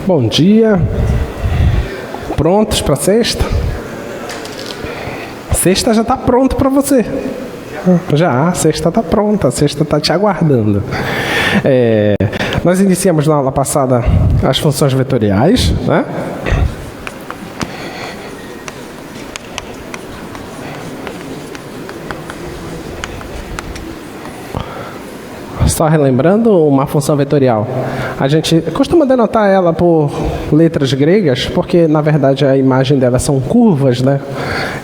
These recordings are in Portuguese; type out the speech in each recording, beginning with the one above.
Bom dia. Prontos para sexta? Sexta já está pronto para você. Já, a sexta está pronta, a sexta está te aguardando. Nós iniciamos na aula passada as funções vetoriais, né? Só relembrando, uma função vetorial, a gente costuma denotar ela por letras gregas, porque na verdade a imagem dela são curvas, né?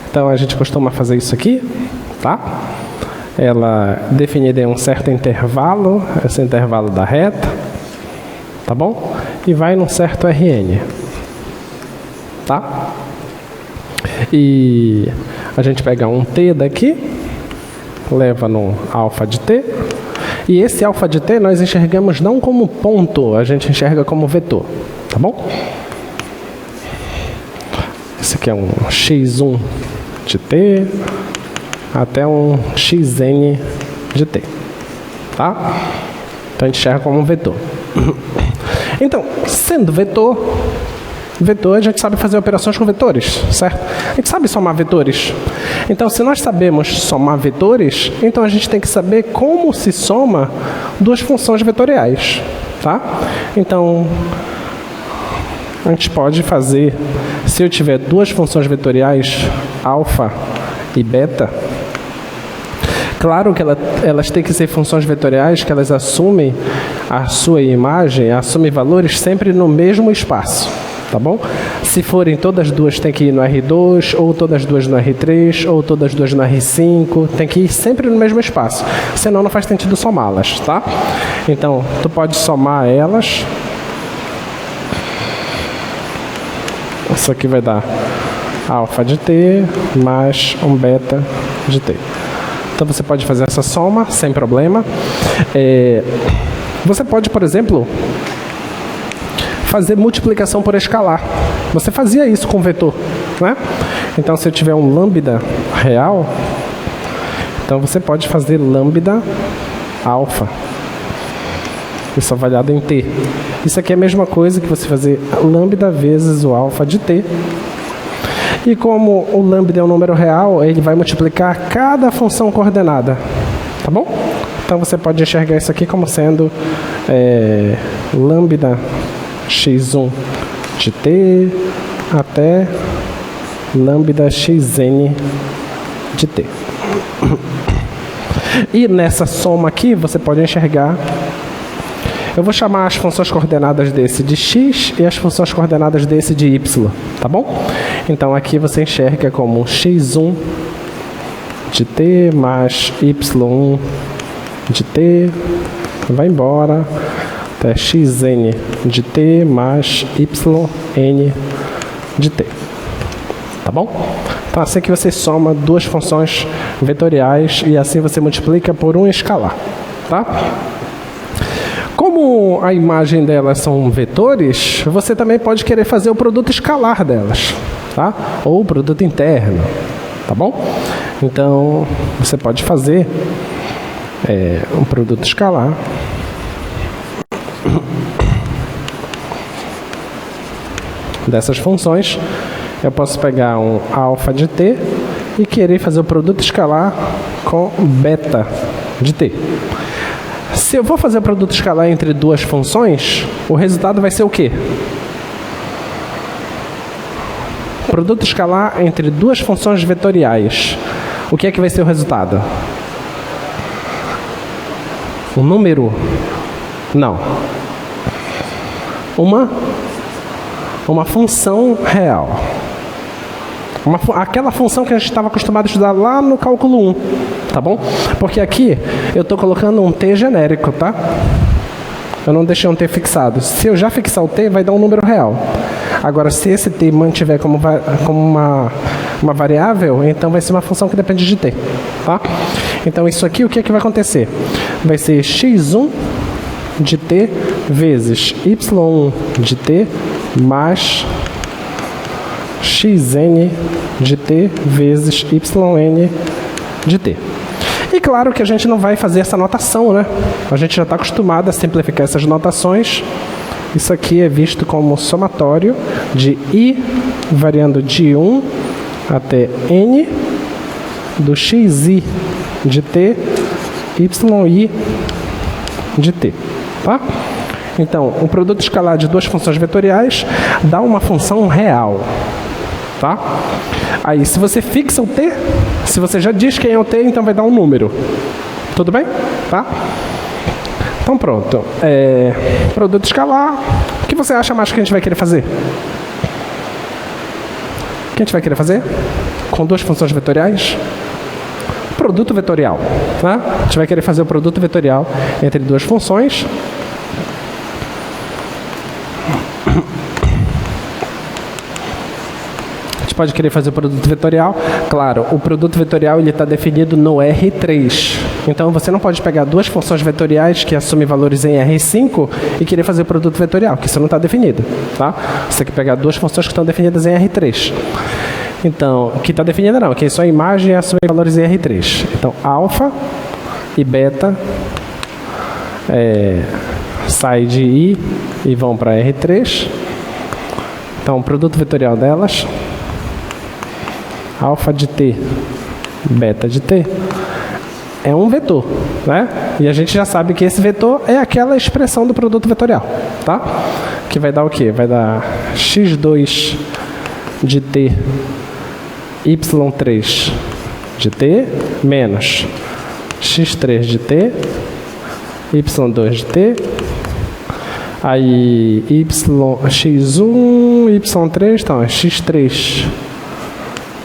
Então a gente costuma fazer isso aqui, tá? Ela é definida em um certo intervalo, esse intervalo da reta, tá bom? E vai num certo RN, tá? E a gente pega um t daqui, leva no alfa de t, e esse alfa de t nós enxergamos não como ponto, a gente enxerga como vetor, tá bom? Esse aqui é um x1 de t até um xn de t, tá? Então a gente enxerga como um vetor. Então, sendo vetor a gente sabe fazer operações com vetores, certo? A gente sabe somar vetores. Então, se nós sabemos somar vetores, então a gente tem que saber como se soma duas funções vetoriais, tá? Então, a gente pode fazer, se eu tiver duas funções vetoriais, alfa e beta, claro que elas têm que ser funções vetoriais que elas assumem a sua imagem, assumem valores sempre no mesmo espaço. Tá bom? Se forem todas duas, tem que ir no R2, ou todas duas no R3, ou todas duas no R5, tem que ir sempre no mesmo espaço, senão não faz sentido somá-las, tá? Então, tu pode somar elas. Isso aqui vai dar alfa de t mais um beta de t. Então, você pode fazer essa soma sem problema. Você pode, por exemplo, fazer multiplicação por escalar. Você fazia isso com vetor, né? Então, se eu tiver um lambda real, então você pode fazer lambda alfa. Isso avaliado em t. Isso aqui é a mesma coisa que você fazer lambda vezes o alfa de t. E como o lambda é um número real, ele vai multiplicar cada função coordenada. Tá bom? Então, você pode enxergar isso aqui como sendo lambda x1 de t até lambda xn de t. E nessa soma aqui, você pode enxergar, eu vou chamar as funções coordenadas desse de x e as funções coordenadas desse de y, tá bom? Então, aqui você enxerga como x1 de t mais y1 de t, vai embora, até xn de t mais yn de t. Tá bom? Então, assim que você soma duas funções vetoriais e assim você multiplica por um escalar. Tá? Como a imagem delas são vetores, você também pode querer fazer o produto escalar delas. Tá? Ou o produto interno. Tá bom? Então, você pode fazer um produto escalar dessas funções. Eu posso pegar um alfa de t e querer fazer o produto escalar com beta de t. Se eu vou fazer o produto escalar entre duas funções, o resultado vai ser o quê? Produto escalar entre duas funções vetoriais. O que é que vai ser o resultado? Um número? Não. Uma função real. Aquela função que a gente estava acostumado a estudar lá no cálculo 1, tá bom? Porque aqui eu estou colocando um t genérico, tá? Eu não deixei um t fixado. Se eu já fixar o t, vai dar um número real. Agora, se esse t mantiver como uma variável, então vai ser uma função que depende de t, tá? Então, isso aqui, o que é que vai acontecer? Vai ser x1 de t vezes y1 de t mais xn de t vezes yn de t. E claro que a gente não vai fazer essa notação, né? A gente já está acostumado a simplificar essas notações isso aqui é visto como somatório de I variando de 1 até N do xi de t, yi de t, tá? Então, o produto escalar de duas funções vetoriais dá uma função real, tá? Aí, se você fixa o t, se você já diz quem é o t, então vai dar um número. Tudo bem? Tá? Então, pronto. Produto escalar. O que você acha mais que a gente vai querer fazer? O que a gente vai querer fazer? Com duas funções vetoriais? Produto vetorial. Tá? A gente vai querer fazer o produto vetorial entre duas funções. Pode querer fazer o produto vetorial. Claro, o produto vetorial está definido no R3. Então, você não pode pegar duas funções vetoriais que assumem valores em R5 e querer fazer o produto vetorial, que isso não está definido. Tá? Você tem que pegar duas funções que estão definidas em R3. Então, que está definida não, que é só a imagem assume valores em R3. Então, alfa e beta sai de I e vão para R3. Então, o produto vetorial delas, alfa de t, beta de t, é um vetor, né? E a gente já sabe que esse vetor é aquela expressão do produto vetorial, tá? Que vai dar o quê? Vai dar x2 de t, y3 de t, menos x3 de t, y2 de t, aí x1, y3, então é x3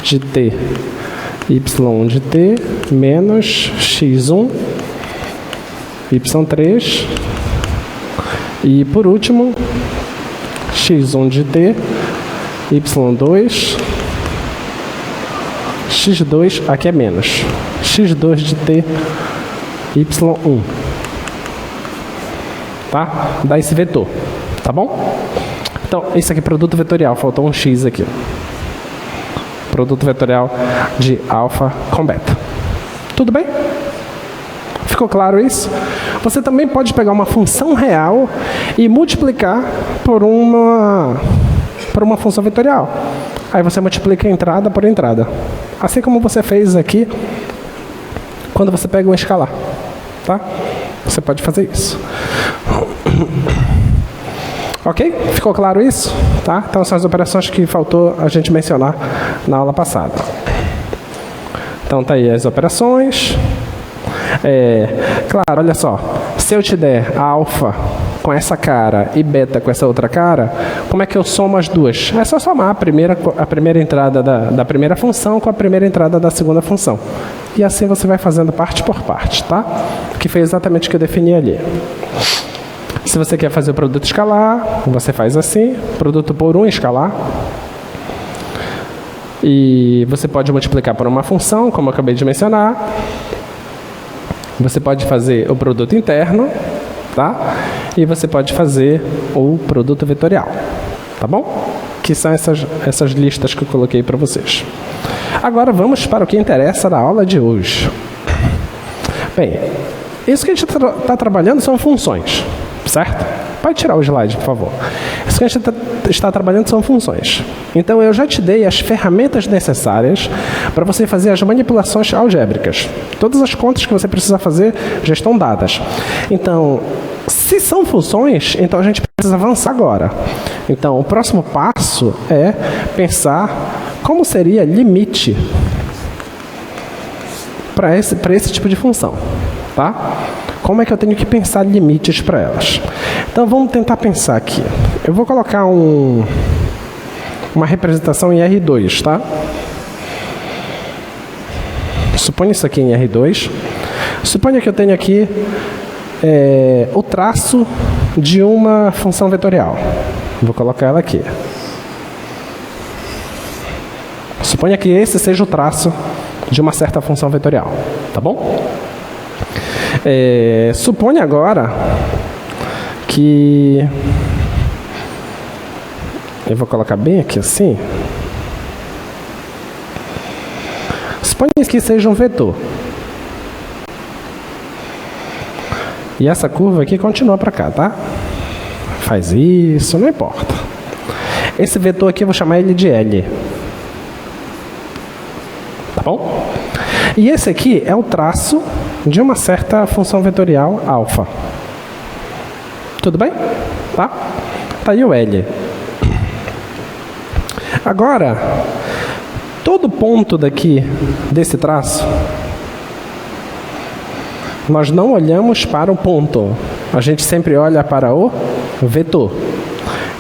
de t, y1 de t, menos x1, y3, e por último, x1 de t, y2, x2, aqui é menos, x2 de t, y1. Tá? Dá esse vetor, tá bom? Então, esse aqui é produto vetorial, faltou um x aqui. Produto vetorial de alfa com beta. Tudo bem? Ficou claro isso? Você também pode pegar uma função real e multiplicar por uma função vetorial. Aí você multiplica entrada por entrada. Assim como você fez aqui quando você pega um escalar. Tá? Você pode fazer isso. Ok? Ficou claro isso? Tá? Então, são as operações que faltou a gente mencionar na aula passada. Então, tá aí as operações. Claro, olha só. Se eu te der alfa com essa cara e beta com essa outra cara, como é que eu somo as duas? É só somar a primeira entrada da primeira função com a primeira entrada da segunda função. E assim você vai fazendo parte por parte, tá? Que foi exatamente o que eu defini ali. Se você quer fazer o produto escalar, você faz assim, produto por 1 escalar. E você pode multiplicar por uma função, como eu acabei de mencionar. Você pode fazer o produto interno, tá? E você pode fazer o produto vetorial, tá bom? Que são essas listas que eu coloquei para vocês. Agora vamos para o que interessa da aula de hoje. Bem, isso que a gente está trabalhando são funções. Certo? Pode tirar o slide, por favor. Isso que a gente está trabalhando são funções. Então, eu já te dei as ferramentas necessárias para você fazer as manipulações algébricas. Todas as contas que você precisa fazer já estão dadas. Então, se são funções, então a gente precisa avançar agora. Então, o próximo passo é pensar como seria limite para esse tipo de função. Tá? Como é que eu tenho que pensar limites para elas? Então, vamos tentar pensar aqui. Eu vou colocar uma representação em R2, tá? Suponha isso aqui em R2. Suponha que eu tenho aqui o traço de uma função vetorial. Vou colocar ela aqui. Suponha que esse seja o traço de uma certa função vetorial. Tá bom? Suponha agora que eu vou colocar bem aqui assim. Suponha que seja um vetor. E essa curva aqui continua para cá, tá? faz isso, não importa. Esse vetor aqui eu vou chamar ele de L. Tá bom? E esse aqui é o traço de uma certa função vetorial alfa. Tudo bem? Tá? Tá aí o L. Agora, todo ponto daqui, desse traço, nós não olhamos para o ponto. A gente sempre olha para o vetor.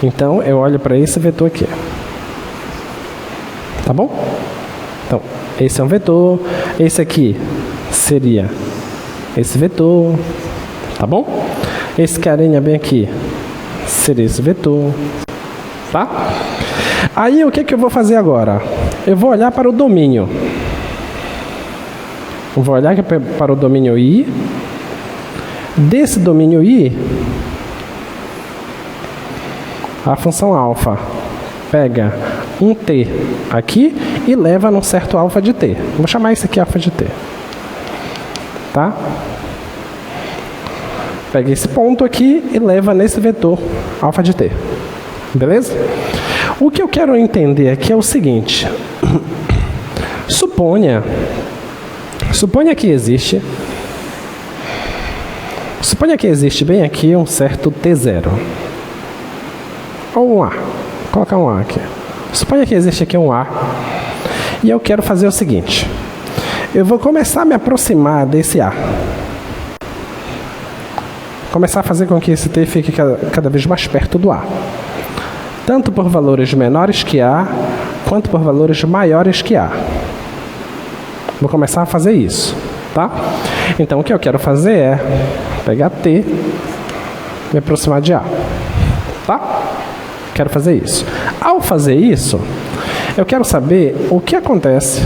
Então, eu olho para esse vetor aqui. Tá bom? Então, esse é um vetor. Esse aqui seria esse vetor. Tá bom? Esse carinha bem aqui seria esse vetor. Tá? Aí, o que eu vou fazer agora? Eu vou olhar para o domínio. Eu vou olhar para o domínio I. Desse domínio I, a função alfa pega um t aqui e leva num certo alfa de t. Vou chamar isso aqui alfa de t. Tá? Pega esse ponto aqui e leva nesse vetor alfa de t. Beleza? O que eu quero entender aqui é o seguinte. Suponha que existe bem aqui um certo T0. Ou um A. Vou colocar um A aqui. Suponha que existe aqui um A. E eu quero fazer o seguinte. Eu vou começar a me aproximar desse A. Começar a fazer com que esse T fique cada vez mais perto do A. Tanto por valores menores que A, quanto por valores maiores que A. Vou começar a fazer isso, tá? Então, o que eu quero fazer é pegar T, me aproximar de A, tá? Quero fazer isso. Ao fazer isso, eu quero saber o que acontece.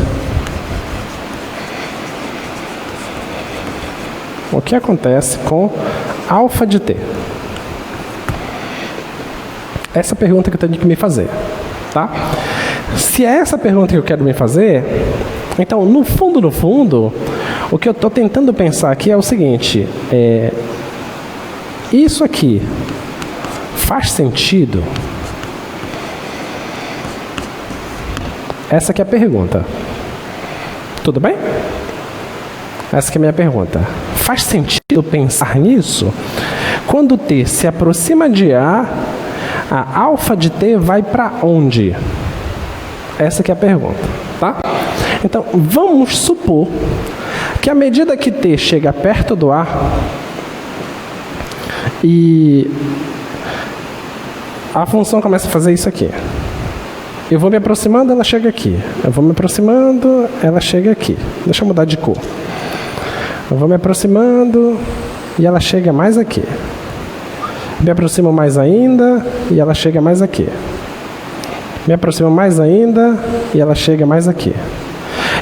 O que acontece com alfa de T? Essa é a pergunta que eu tenho que me fazer, tá? Se é essa pergunta que eu quero me fazer, então, no fundo, o que eu estou tentando pensar aqui é o seguinte, isso aqui faz sentido? Essa aqui é a pergunta. Tudo bem? Essa aqui é a minha pergunta. Faz sentido pensar nisso? Quando T se aproxima de A alfa de T vai para onde? Essa aqui é a pergunta, tá? Então, vamos supor que à medida que T chega perto do A, e a função começa a fazer isso aqui. Eu vou me aproximando, ela chega aqui. Eu vou me aproximando, ela chega aqui. Deixa eu mudar de cor. Eu vou me aproximando e ela chega mais aqui. Me aproximo mais ainda e ela chega mais aqui. Me aproximo mais ainda e ela chega mais aqui.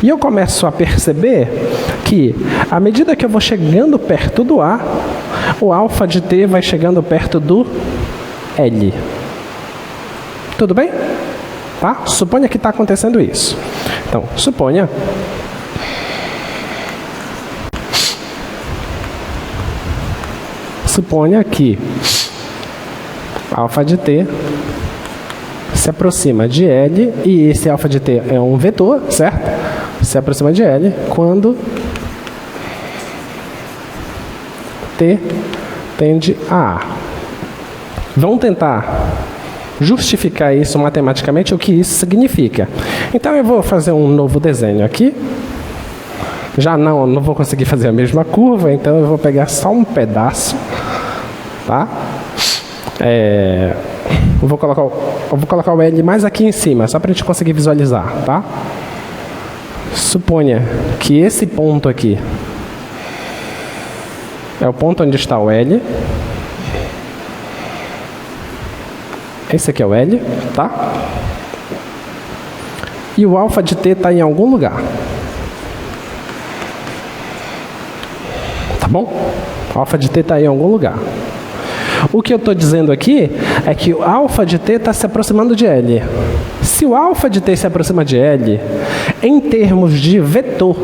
E eu começo a perceber que, à medida que eu vou chegando perto do A, o alfa de T vai chegando perto do L. Tudo bem? Tá? Suponha que está acontecendo isso. Então, suponha que alfa de T se aproxima de L, e esse alfa de T é um vetor, certo? Se aproxima de L quando T tende a A. Vamos tentar justificar isso matematicamente, o que isso significa. Então, eu vou fazer um novo desenho aqui. Já não vou conseguir fazer a mesma curva, então eu vou pegar só um pedaço, tá? Eu vou colocar o L mais aqui em cima, só para a gente conseguir visualizar, tá? Suponha que esse ponto aqui é o ponto onde está o L. Esse aqui é o L, tá? E o alfa de T está em algum lugar. Tá bom? O alfa de T está em algum lugar. O que eu estou dizendo aqui é que o alfa de T está se aproximando de L. Se o alfa de T se aproxima de L, em termos de vetor,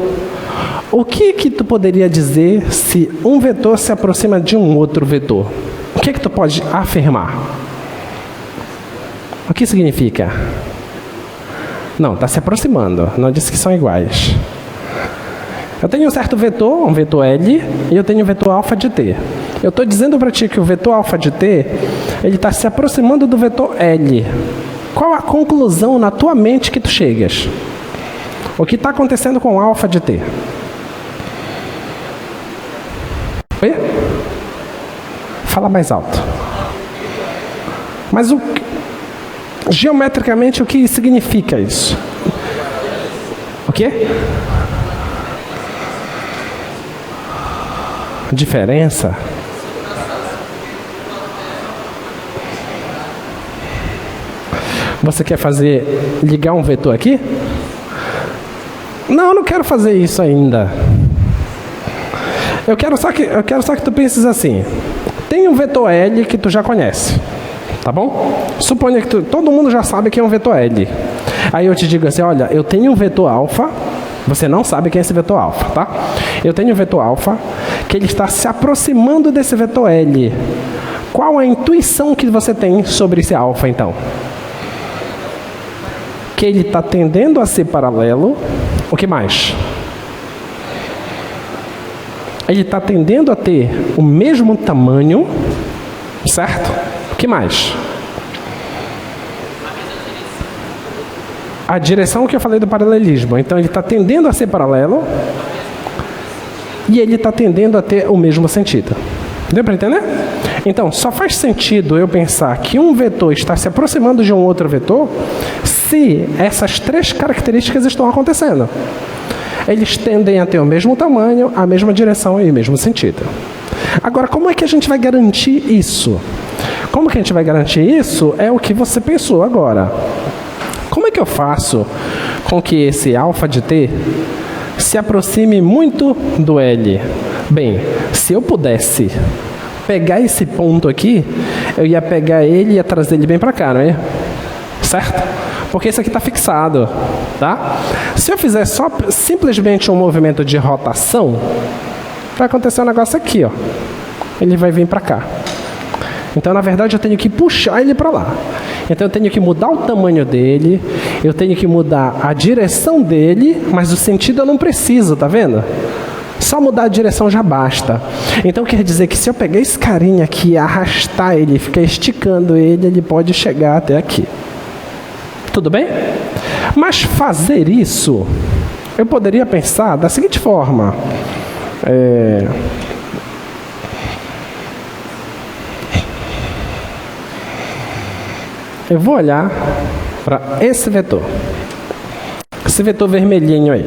o que tu poderia dizer se um vetor se aproxima de um outro vetor? O que tu pode afirmar? O que significa? Não, está se aproximando. Não disse que são iguais. Eu tenho um certo vetor, um vetor L, e eu tenho um vetor alfa de t. Eu estou dizendo para ti que o vetor alfa de t, ele está se aproximando do vetor L. Qual a conclusão na tua mente que tu chegas? O que está acontecendo com o alfa de t? Oi? Fala mais alto. Mas geometricamente, o que significa isso? O quê? Diferença? Você quer ligar um vetor aqui? Não, eu não quero fazer isso ainda. Eu quero só que tu penses assim. Tem um vetor L que tu já conhece, tá bom? Suponha que todo mundo já sabe que é um vetor L. Aí eu te digo assim, olha, eu tenho um vetor alfa. Você não sabe quem é esse vetor alfa, tá? Eu tenho um vetor alfa que ele está se aproximando desse vetor L. Qual a intuição que você tem sobre esse alfa, então? Que ele está tendendo a ser paralelo. O que mais? Ele está tendendo a ter o mesmo tamanho, certo? O que mais? A direção que eu falei do paralelismo. Então ele está tendendo a ser paralelo e ele está tendendo a ter o mesmo sentido. Deu para entender? Então, só faz sentido eu pensar que um vetor está se aproximando de um outro vetor se essas três características estão acontecendo. Eles tendem a ter o mesmo tamanho, a mesma direção e o mesmo sentido. Agora, como é que a gente vai garantir isso? Como que a gente vai garantir isso é o que você pensou agora. Como é que eu faço com que esse alfa de t se aproxime muito do L? Bem, se eu pudesse pegar esse ponto aqui, eu ia pegar ele e ia trazer ele bem para cá, não é? Certo? Porque esse aqui está fixado, tá? Se eu fizer simplesmente um movimento de rotação, vai acontecer um negócio aqui, ó. Ele vai vir para cá. Então, na verdade, eu tenho que puxar ele para lá. Então, eu tenho que mudar o tamanho dele, eu tenho que mudar a direção dele, mas o sentido eu não preciso, tá vendo? Só mudar a direção já basta. Então, quer dizer que se eu pegar esse carinha aqui e arrastar ele, ficar esticando ele, ele pode chegar até aqui. Tudo bem? Mas fazer isso, eu poderia pensar da seguinte forma. Eu vou olhar para esse vetor. Esse vetor vermelhinho aí.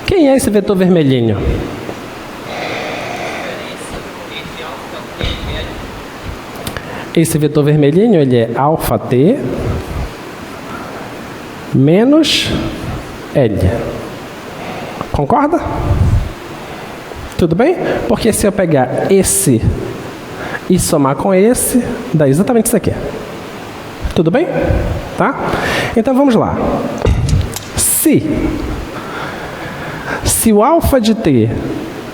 Quem é esse vetor vermelhinho? Esse vetor vermelhinho, ele é alfa t menos L. Concorda? Tudo bem? Porque se eu pegar esse e somar com esse, dá exatamente isso aqui. Tudo bem? Tá? Então vamos lá. Se o alfa de t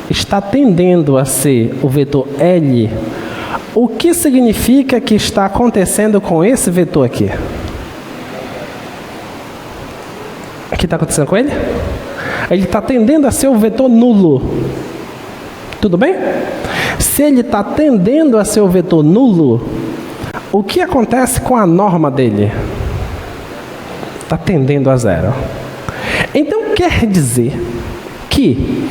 está tendendo a ser o vetor L, o que significa que está acontecendo com esse vetor aqui? O que está acontecendo com ele? Ele está tendendo a ser o vetor nulo. Tudo bem? Se ele está tendendo a ser o vetor nulo, o que acontece com a norma dele? Está tendendo a zero. Então quer dizer que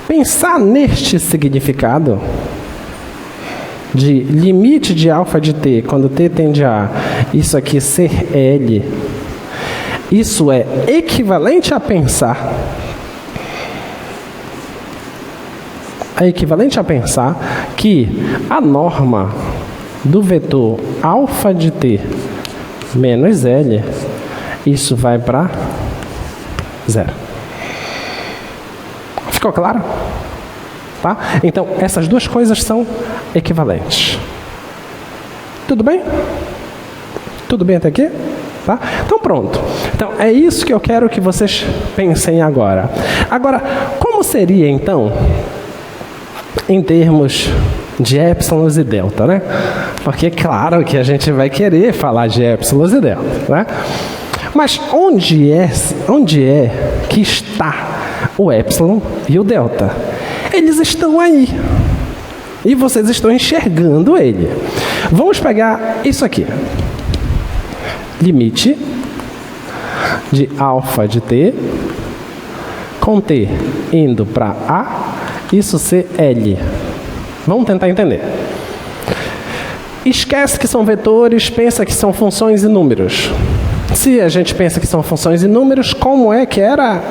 pensar neste significado de limite de alfa de t, quando t tende a isso aqui ser L, isso é equivalente a pensar que a norma do vetor alfa de t menos L, isso vai para zero. Ficou claro? Tá? Então, essas duas coisas são equivalentes. Tudo bem? Tudo bem até aqui? Tá? Então, pronto. Então, é isso que eu quero que vocês pensem agora. Agora, como seria, então, em termos de épsilos e delta, né? Porque é claro que a gente vai querer falar de épsilos e delta, né? Mas onde é que está o épsilon e o delta? Eles estão aí. E vocês estão enxergando ele. Vamos pegar isso aqui. Limite de alfa de t com t indo para A, isso ser L. Vamos tentar entender. Esquece que são vetores, pensa que são funções e números. Se a gente pensa que são funções e números, como é que era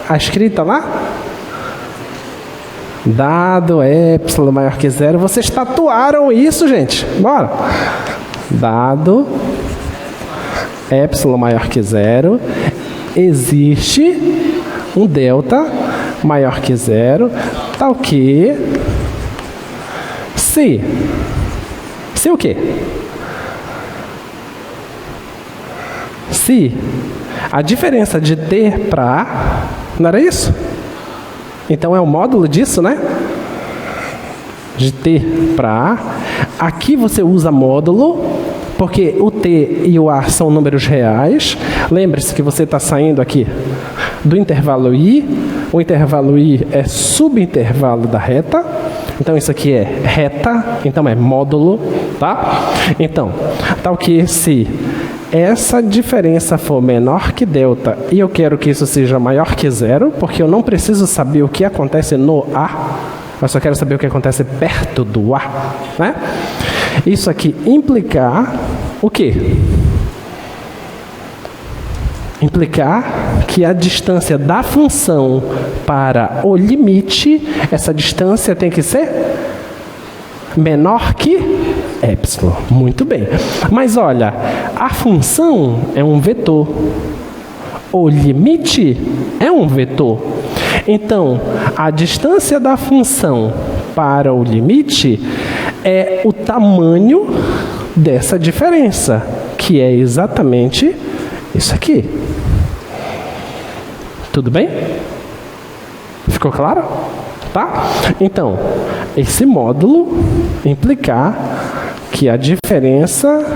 a escrita lá? Dado epsilon maior que zero. Vocês tatuaram isso, gente. Bora. Dado epsilon maior que zero, existe um delta maior que zero, tal que se o quê? Se a diferença de t para A, não era isso? Então é o módulo disso, né? De t para A. Aqui você usa módulo, porque o t e o A são números reais. Lembre-se que você está saindo aqui do intervalo I. O intervalo I é subintervalo da reta. Então isso aqui é reta, então é módulo, tá? Então, tal que se essa diferença for menor que delta e eu quero que isso seja maior que zero, porque eu não preciso saber o que acontece no A, eu só quero saber o que acontece perto do A, né? Isso aqui implicar o quê? Implicar que a distância da função para o limite, essa distância tem que ser menor que epsilon. Muito bem. Mas olha, a função é um vetor. O limite é um vetor. Então, a distância da função para o limite é o tamanho dessa diferença, que é exatamente isso aqui. Tudo bem? Ficou claro? Tá? Então, esse módulo implicar que a diferença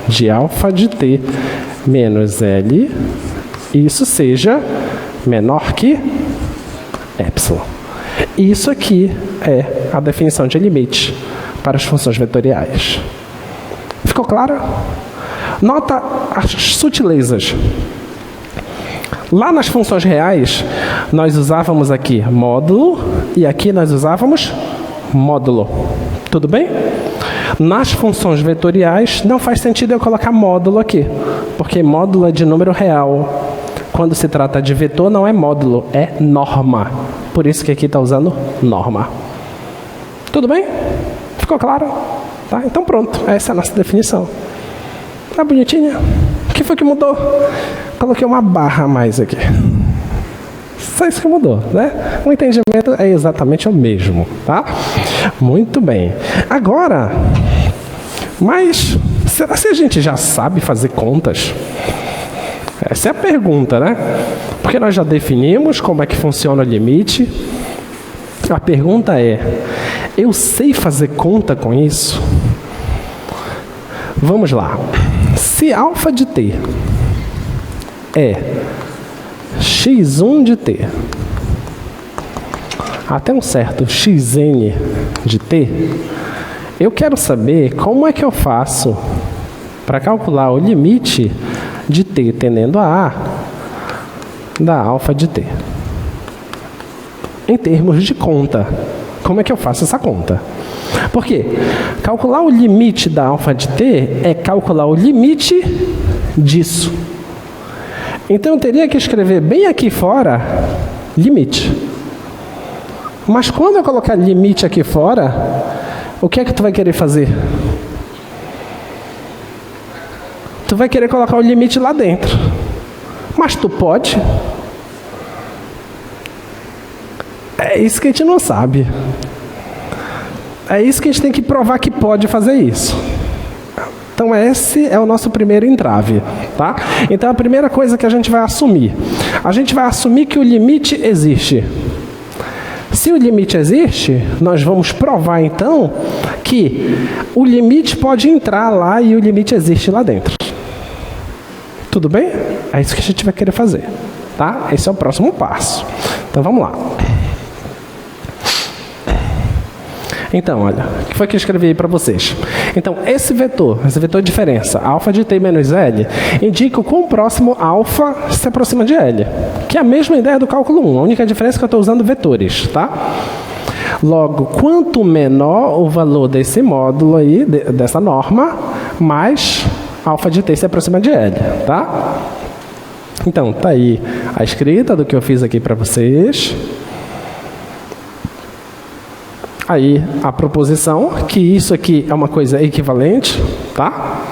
de alfa de t menos L, isso seja menor que epsilon. Isso aqui é a definição de limite para as funções vetoriais. Ficou claro? Nota as sutilezas. Lá nas funções reais, nós usávamos aqui módulo e aqui nós usávamos módulo. Tudo bem? Nas funções vetoriais, não faz sentido eu colocar módulo aqui, porque módulo é de número real. Quando se trata de vetor, não é módulo, é norma. Por isso que aqui está usando norma. Tudo bem? Ficou claro? Tá? Então pronto, essa é a nossa definição. Tá bonitinha? O que foi que mudou? Coloquei uma barra a mais aqui. Só isso que mudou, né? O entendimento é exatamente o mesmo, tá? Muito bem. Agora, mas será que a gente já sabe fazer contas? Essa é a pergunta, né? Porque nós já definimos como é que funciona o limite. A pergunta é, eu sei fazer conta com isso? Vamos lá. Se alfa de t é x1 de t até um certo xn de t, eu quero saber como é que eu faço para calcular o limite de t tendendo a A da alfa de t. Em termos de conta, como é que eu faço essa conta? Porque calcular o limite da alfa de t é calcular o limite disso. Então eu teria que escrever bem aqui fora limite. Mas quando eu colocar limite aqui fora, o que é que tu vai querer fazer? Tu vai querer colocar o limite lá dentro. Mas tu pode? É isso que a gente não sabe. É isso que a gente tem que provar que pode fazer isso. Então esse é o nosso primeiro entrave, tá? Então a primeira coisa que a gente vai assumir que o limite existe. Se o limite existe, nós vamos provar então que o limite pode entrar lá e o limite existe lá dentro. Tudo bem? É isso que a gente vai querer fazer, tá? Esse é o próximo passo. Então vamos lá. Então, olha, o que foi que eu escrevi aí para vocês? Então, esse vetor de diferença, alfa de t menos L, indica o quão próximo alfa se aproxima de L, que é a mesma ideia do cálculo 1, a única diferença é que eu estou usando vetores, tá? Logo, quanto menor o valor desse módulo aí, dessa norma, mais alfa de t se aproxima de L, tá? Então, tá aí a escrita do que eu fiz aqui para vocês. Aí, a proposição, que isso aqui é uma coisa equivalente, tá?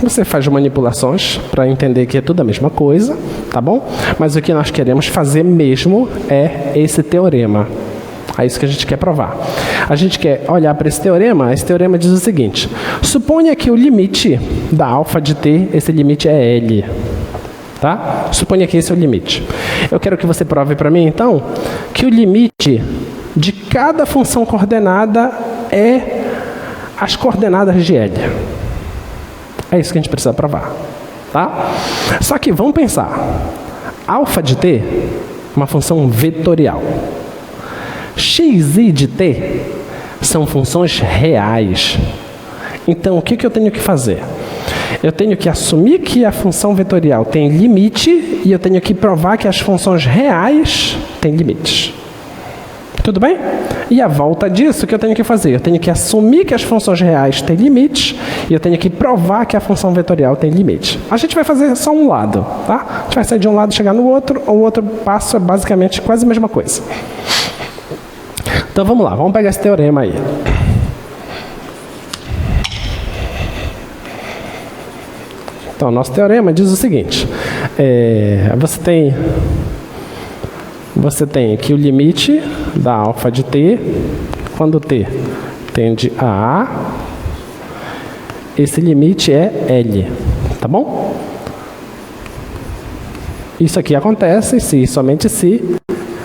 Você faz manipulações para entender que é tudo a mesma coisa, tá bom? Mas o que nós queremos fazer mesmo é esse teorema. É isso que a gente quer provar. A gente quer olhar para esse teorema diz o seguinte: suponha que o limite da alfa de t, esse limite é L. Tá? Suponha que esse é o limite. Eu quero que você prove para mim, então, que o limite de cada função coordenada é as coordenadas de L. É isso que a gente precisa provar. Tá? Só que vamos pensar. Alfa de t, uma função vetorial. Xi de t são funções reais. Então, o que eu tenho que fazer? Eu tenho que assumir que a função vetorial tem limite e eu tenho que provar que as funções reais têm limites. Tudo bem? E a volta disso, o que eu tenho que fazer? Eu tenho que assumir que as funções reais têm limites e eu tenho que provar que a função vetorial tem limite. A gente vai fazer só um lado, tá? A gente vai sair de um lado e chegar no outro, o outro passo é basicamente quase a mesma coisa. Então vamos lá, vamos pegar esse teorema aí. Então, nosso teorema diz o seguinte: você tem aqui o limite da alfa de t, quando t tende a A, esse limite é L, tá bom? Isso aqui acontece se, somente se,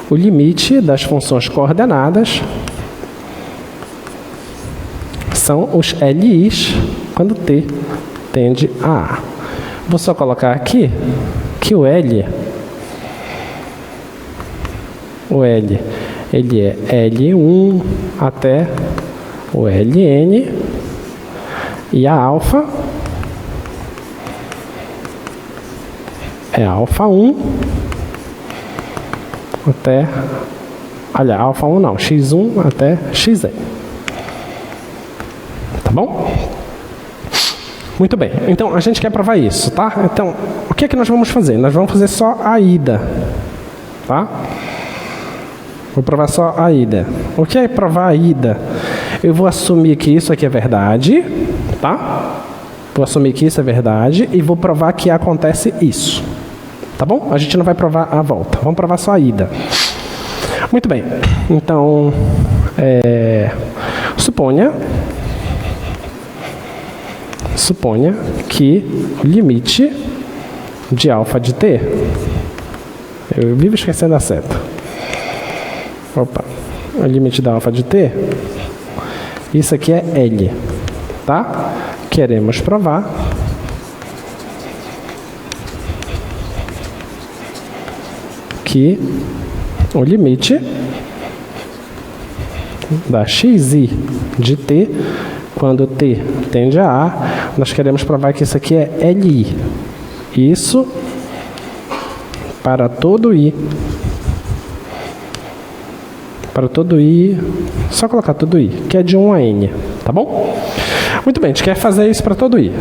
o limite das funções coordenadas são os LIs quando t tende a A. Vou só colocar aqui que o L, ele é L1 até o Ln, e a alfa é alfa 1 até, olha, alfa 1 não, x1 até xn. Tá bom? Muito bem, então a gente quer provar isso, tá? Então, o que é que nós vamos fazer? Nós vamos fazer só a ida, tá? Vou provar só a ida. O que é provar a ida? Eu vou assumir que isso aqui é verdade, tá? Vou assumir que isso é verdade e vou provar que acontece isso, tá bom? A gente não vai provar a volta, vamos provar só a ida. Muito bem, então, suponha que o limite de alfa de t, eu vivo esquecendo a seta, o limite da alfa de t, isso aqui é L, tá? Queremos provar que o limite da xi de t, quando t tende a A, nós queremos provar que isso aqui é Li. Isso para todo I. Para todo I, só colocar todo I, que é de 1 a N, tá bom? Muito bem, a gente quer fazer isso para todo I.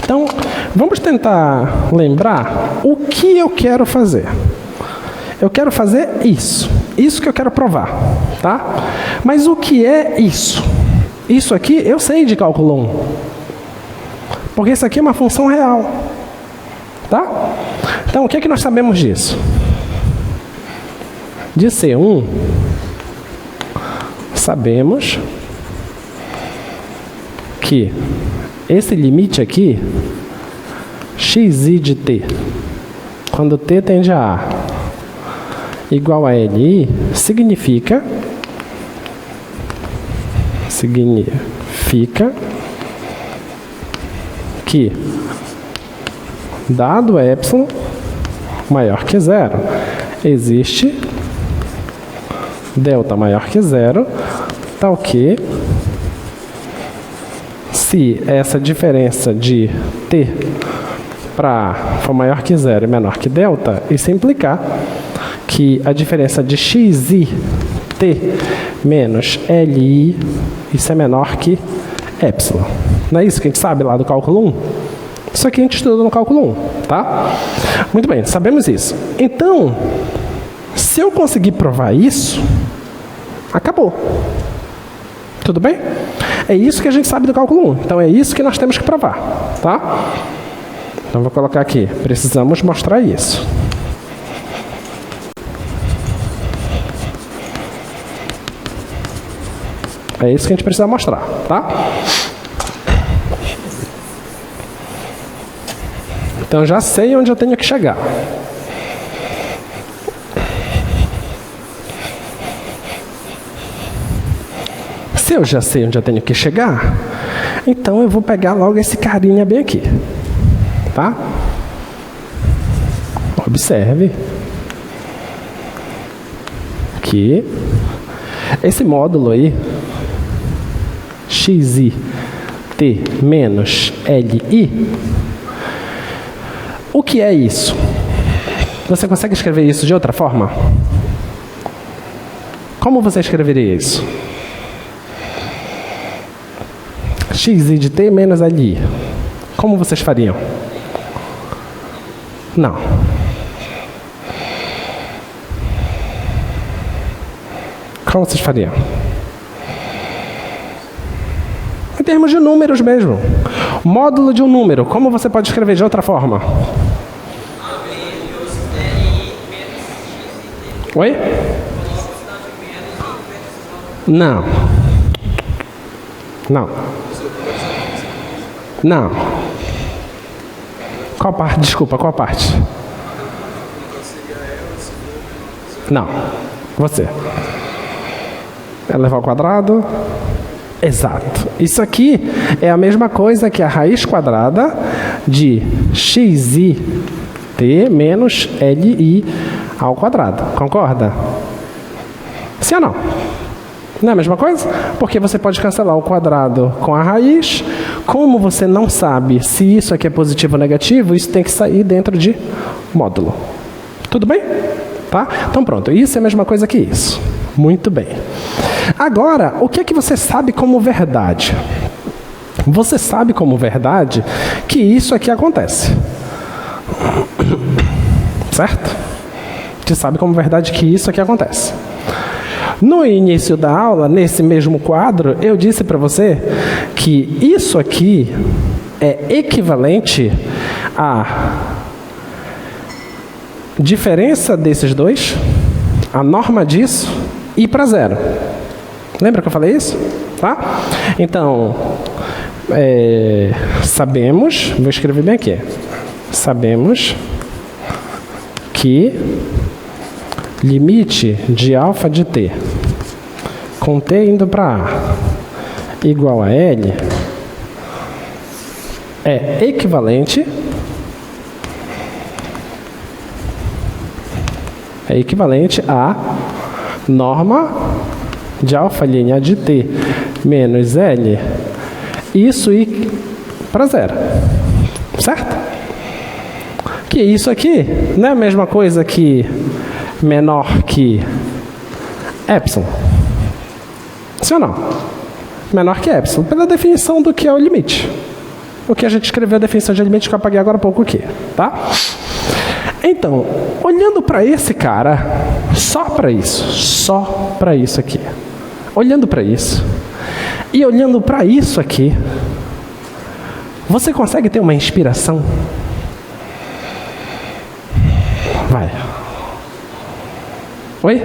Então, vamos tentar lembrar o que eu quero fazer. Eu quero fazer isso. Isso que eu quero provar, tá? Mas o que é isso? Isso aqui eu sei de cálculo 1. Porque isso aqui é uma função real, tá? Então, o que é que nós sabemos disso? De C1, sabemos que esse limite aqui, xi de t, quando t tende a igual a li, significa que, dado epsilon maior que zero, existe delta maior que zero, tal que, se essa diferença de t for maior que zero e menor que delta, isso implicar que a diferença de xi t menos li, isso é menor que epsilon. Não é isso que a gente sabe lá do cálculo 1? Isso aqui a gente estuda no cálculo 1, tá? Muito bem, sabemos isso. Então, se eu conseguir provar isso, acabou. Tudo bem? É isso que a gente sabe do cálculo 1. Então, é isso que nós temos que provar, tá? Então, vou colocar aqui. Precisamos mostrar isso. É isso que a gente precisa mostrar, tá? Então, já sei onde eu tenho que chegar. Se eu já sei onde eu tenho que chegar, então eu vou pegar logo esse carinha bem aqui, tá? Observe que esse módulo aí, xi t menos li, o que é isso? Você consegue escrever isso de outra forma? Como você escreveria isso? Xi de t menos li. Como vocês fariam? Não. Como vocês fariam? Em termos de números mesmo. Módulo de um número. Como você pode escrever de outra forma? Oi? Não. Não. Não. Qual parte? Desculpa, qual parte? Não. Você. Eleva ao quadrado. Exato. Isso aqui é a mesma coisa que a raiz quadrada de xi t menos li ao quadrado. Concorda? Sim ou não? Não é a mesma coisa? Porque você pode cancelar o quadrado com a raiz. Como você não sabe se isso aqui é positivo ou negativo, isso tem que sair dentro de módulo. Tudo bem? Tá? Então pronto, isso é a mesma coisa que isso. Muito bem. Agora, o que é que você sabe como verdade? Você sabe como verdade que isso aqui acontece. Certo? Você sabe como verdade que isso aqui acontece. No início da aula, nesse mesmo quadro, eu disse para você que isso aqui é equivalente à diferença desses dois, a norma disso, ir para zero. Lembra que eu falei isso? Tá? Então, sabemos, vou escrever bem aqui, sabemos que limite de alfa de t com t indo para a igual a L é equivalente a norma de alfa linha de t menos L, isso ir para zero, certo? Que isso aqui não é a mesma coisa que menor que epsilon? Sim ou não? Menor que epsilon, pela definição do que é o limite. O que a gente escreveu a definição de limite que eu apaguei agora há pouco aqui, tá? Então, olhando para esse cara, só para isso aqui, olhando para isso, e olhando para isso aqui, você consegue ter uma inspiração? Vai. Oi?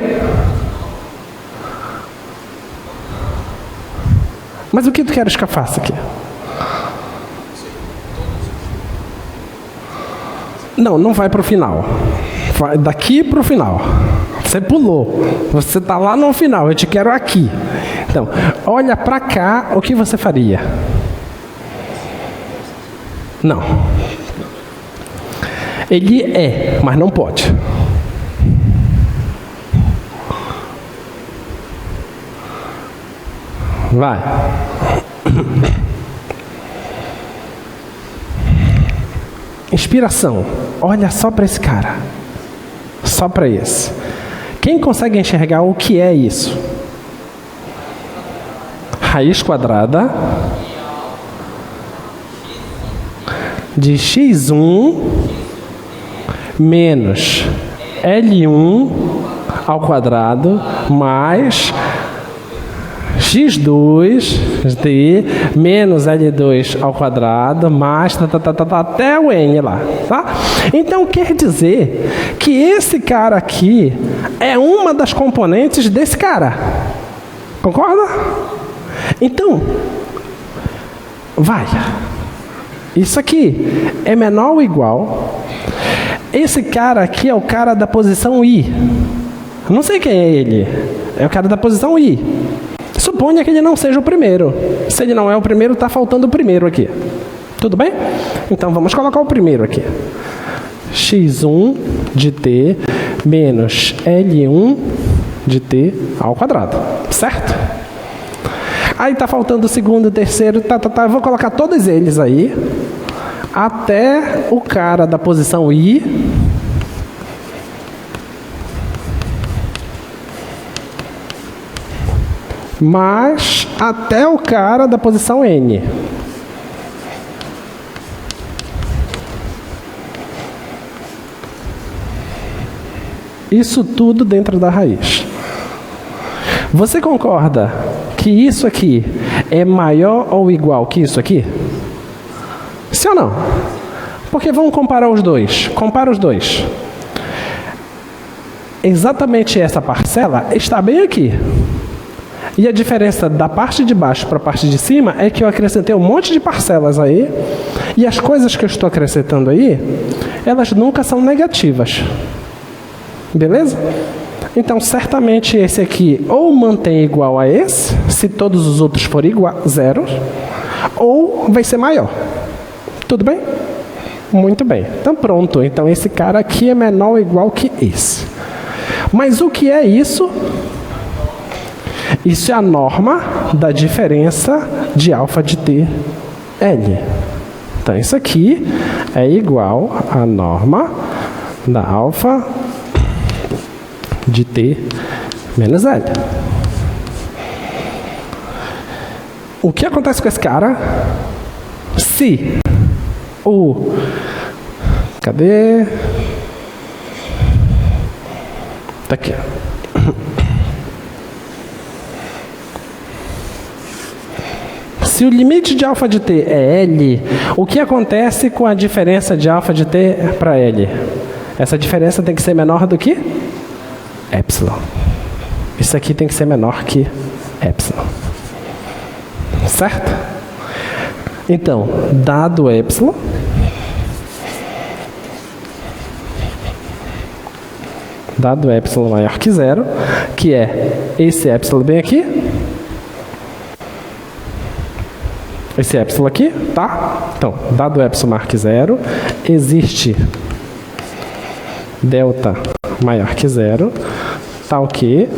Mas o que tu queres que eu faça aqui? Não vai para o final. Vai daqui para o final. Você pulou. Você está lá no final. Eu te quero aqui. Então, olha para cá, o que você faria? Não. Ele é, mas não pode. Vai. Inspiração. Olha só para esse cara. Só para esse. Quem consegue enxergar o que é isso? Raiz quadrada de x1 menos L1 ao quadrado mais x2d menos L2 ao quadrado mais até o n lá, tá? Então quer dizer que esse cara aqui é uma das componentes desse cara. Concorda? Então, vai. Isso aqui é menor ou igual. Esse cara aqui é o cara da posição I. Não sei quem é ele. É o cara da posição I. Suponha que ele não seja o primeiro. Se ele não é o primeiro, está faltando o primeiro aqui. Tudo bem? Então vamos colocar o primeiro aqui. x1 de t menos L1 de t ao quadrado. Certo? Aí está faltando o segundo, o terceiro, eu vou colocar todos eles aí, até o cara da posição I, mas até o cara da posição N. Isso tudo dentro da raiz. Você concorda que isso aqui é maior ou igual que isso aqui? Sim ou não? Porque vamos comparar os dois. Compara os dois. Exatamente essa parcela está bem aqui. E a diferença da parte de baixo para a parte de cima é que eu acrescentei um monte de parcelas aí. E as coisas que eu estou acrescentando aí, elas nunca são negativas. Beleza? Então, certamente esse aqui ou mantém igual a esse, se todos os outros forem igual, zero, ou vai ser maior. Tudo bem? Muito bem. Então, pronto. Então, esse cara aqui é menor ou igual que esse. Mas o que é isso? Isso é a norma da diferença de alfa de t, L. Então, isso aqui é igual à norma da alfa de t menos L. O que acontece com esse cara? Se o... Cadê? Tá aqui. Se o limite de alfa de t é L, o que acontece com a diferença de alfa de t para L? Essa diferença tem que ser menor do que epsilon. Isso aqui tem que ser menor que epsilon. Certo? Então, dado epsilon, maior que zero, que é esse epsilon bem aqui, esse epsilon aqui, tá? Então, dado epsilon maior que zero, existe delta maior que zero, tá ok?